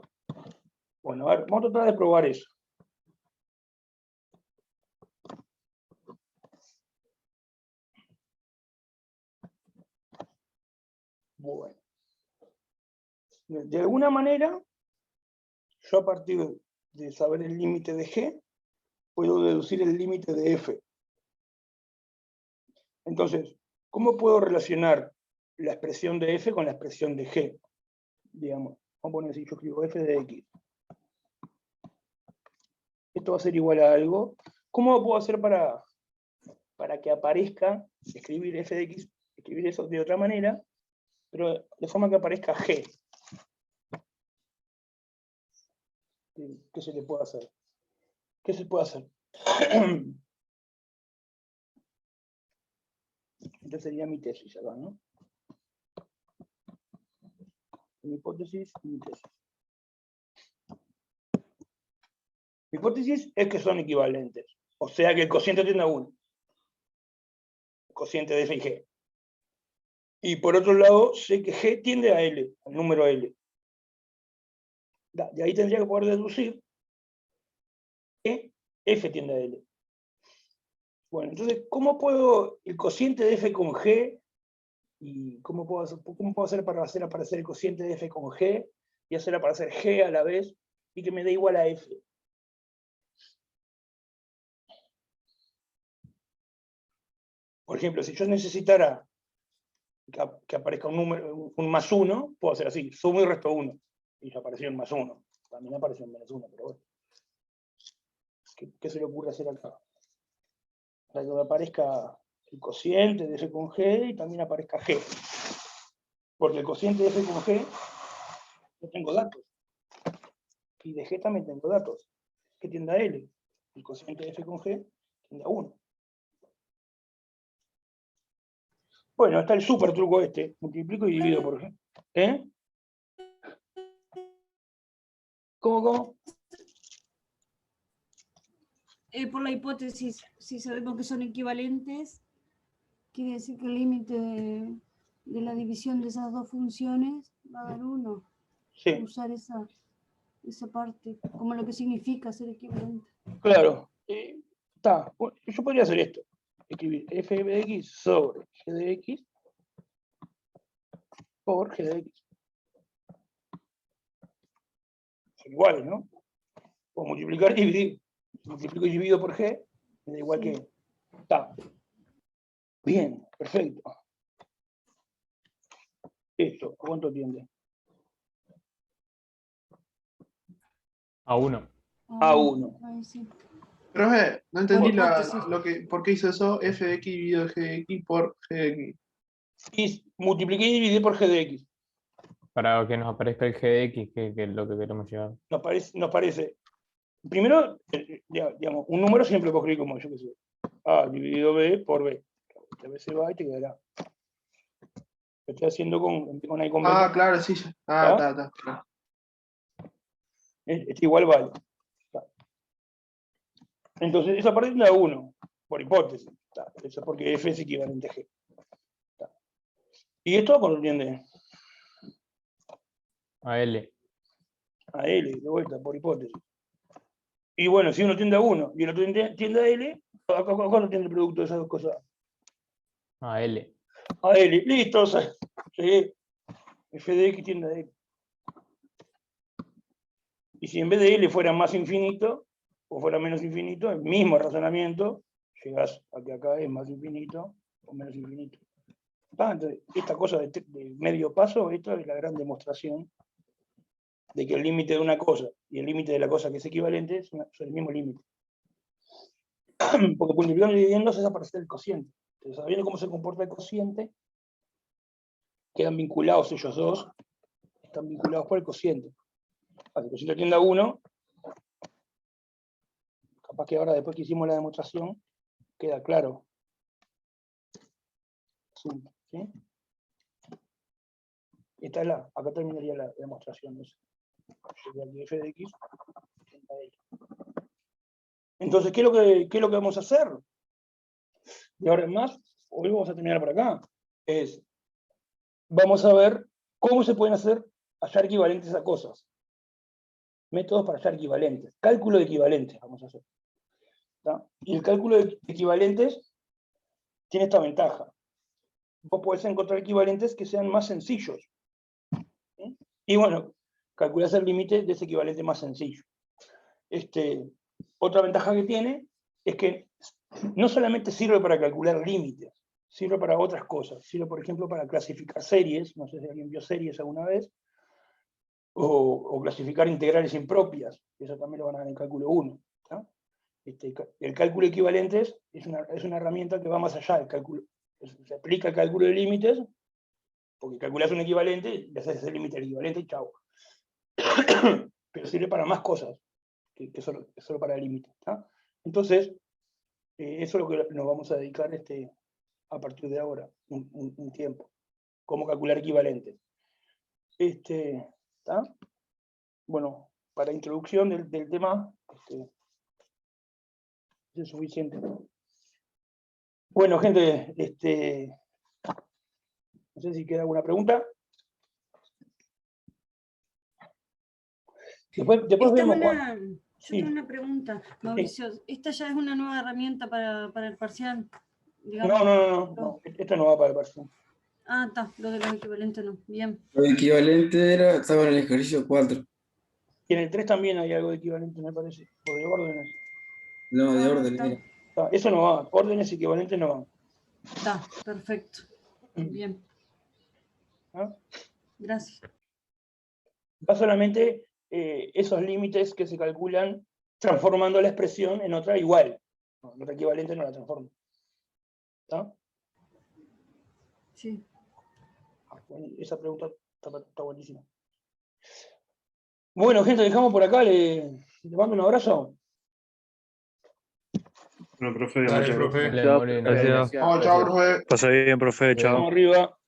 Bueno, a ver, vamos a tratar de probar eso. Bueno. De alguna manera, yo a partir de saber el límite de g, puedo deducir el límite de f. Entonces, ¿cómo puedo relacionar la expresión de f con la expresión de g? Digamos, vamos a poner así, yo escribo f de x. Esto va a ser igual a algo. ¿Cómo lo puedo hacer para que aparezca, escribir f de x, escribir eso de otra manera, pero de forma que aparezca g? ¿Qué se le puede hacer? ¿Qué se puede hacer? Esta sería mi tesis acá, ¿no? Mi hipótesis y mi tesis. Mi hipótesis es que son equivalentes. O sea que el cociente tiende a 1. El cociente de f y g. Y por otro lado, sé que g tiende a L, al número L. De ahí tendría que poder deducir que f tiende a L. Bueno, entonces, ¿cómo puedo el cociente de f con g? ¿Y cómo puedo hacer para hacer aparecer el cociente de f con g y hacer aparecer g a la vez y que me dé igual a f? Por ejemplo, si yo necesitara que aparezca un número, un más 1, puedo hacer así, sumo y resto 1. Y ya apareció un más 1. También apareció un menos 1, pero bueno. ¿Qué se le ocurre hacer acá? Para que me aparezca el cociente de f con g y también aparezca g. Porque el cociente de f con g, yo tengo datos. Y de g también tengo datos. Que tiende a L. El cociente de f con g tiende a 1. Bueno, está el super truco este. Multiplico y divido por g. ¿Eh? ¿Cómo? Por la hipótesis, si sabemos que son equivalentes, quiere decir que el límite de la división de esas dos funciones va a dar 1. Sí. Usar esa parte, como lo que significa ser equivalente. Claro. Está. Yo podría hacer esto. Escribir f de x sobre g de x por g de x. Son iguales, ¿no? Puedo multiplicar y dividir. Multiplico y divido por g, me da igual que... Está. Bien, perfecto. Esto, ¿a cuánto tiende? A 1. A 1. Ahí sí. Profe, no entendí Por por qué hizo eso, f de x dividido g de x por g de x. Y multipliqué y dividí por g de x. Para que nos aparezca el g de x, que es lo que queremos llevar. Nos parece. Primero, digamos, un número siempre puedo escribir como yo que sé. A dividido b por b. A veces va y te quedará. Lo estoy haciendo con ahí con b. Ah, claro, sí. Está. Este igual vale. Entonces, esa parte tiende a 1, por hipótesis. Eso es porque f es equivalente a g. ¿Y esto cuándo tiende? A L. A L, de vuelta, por hipótesis. Y bueno, si uno tiende a 1 y el otro tiende a L, ¿cuándo tiende el producto de esas dos cosas? A L. A L, listo. O sea, sí. F de x tiende a L. Y si en vez de L fuera más infinito, o fuera menos infinito, el mismo razonamiento, llegás a que acá es más infinito o menos infinito. Entonces, esta cosa de medio paso, esta es la gran demostración de que el límite de una cosa y el límite de la cosa que es equivalente son el mismo límite. Porque multiplicando y dividiendo es aparecer el cociente. Entonces, sabiendo cómo se comporta el cociente, quedan vinculados ellos dos, están vinculados por el cociente. El cociente tiende a 1, capaz que ahora después que hicimos la demostración, queda claro. ¿Sí? Esta es acá terminaría la demostración. Sería aquí f de x. Entonces, ¿qué es lo que vamos a hacer? De ahora en más, hoy vamos a terminar por acá. Vamos a ver cómo se pueden hallar equivalentes a cosas. Métodos para hallar equivalentes. Cálculo de equivalentes vamos a hacer. ¿Tá? Y el cálculo de equivalentes tiene esta ventaja. Vos podés encontrar equivalentes que sean más sencillos. ¿Sí? Y bueno, calculás el límite de ese equivalente más sencillo. Otra ventaja que tiene es que no solamente sirve para calcular límites, sirve para otras cosas. Sirve, por ejemplo, para clasificar series, no sé si alguien vio series alguna vez, o clasificar integrales impropias, eso también lo van a ver en cálculo 1. ¿tá? El cálculo de equivalentes es una herramienta que va más allá del cálculo. Se aplica el cálculo de límites, porque calculás un equivalente, le haces el límite del equivalente y chau. Pero sirve para más cosas que solo para el límite. Entonces, eso es lo que nos vamos a dedicar a partir de ahora, un tiempo. Cómo calcular equivalentes. ¿Tá? Bueno, para introducción del tema, es suficiente. Bueno, gente, no sé si queda alguna pregunta. Después vemos. Yo tengo una pregunta, Mauricio. ¿Esta ya es una nueva herramienta para el parcial? Digamos? No, esta no va para el parcial. Ah, está, lo de los equivalentes no. Bien. Lo equivalente estaba en el ejercicio 4. Y en el 3 también hay algo de equivalente, me parece, o de órdenes. No, de orden. Eso no va, órdenes equivalentes no van. Está, perfecto. Bien. ¿Ah? Gracias. Va solamente esos límites que se calculan transformando la expresión en otra igual. No, en otra equivalente no la transforma. ¿Está? Sí. Bueno, esa pregunta está buenísima. Bueno, gente, dejamos por acá. Le mando un abrazo. Bueno, profe, Dale, muchas profe. gracias. Dale, Moreno. Chao, profe. Pasa bien, profe, chao. Vamos arriba.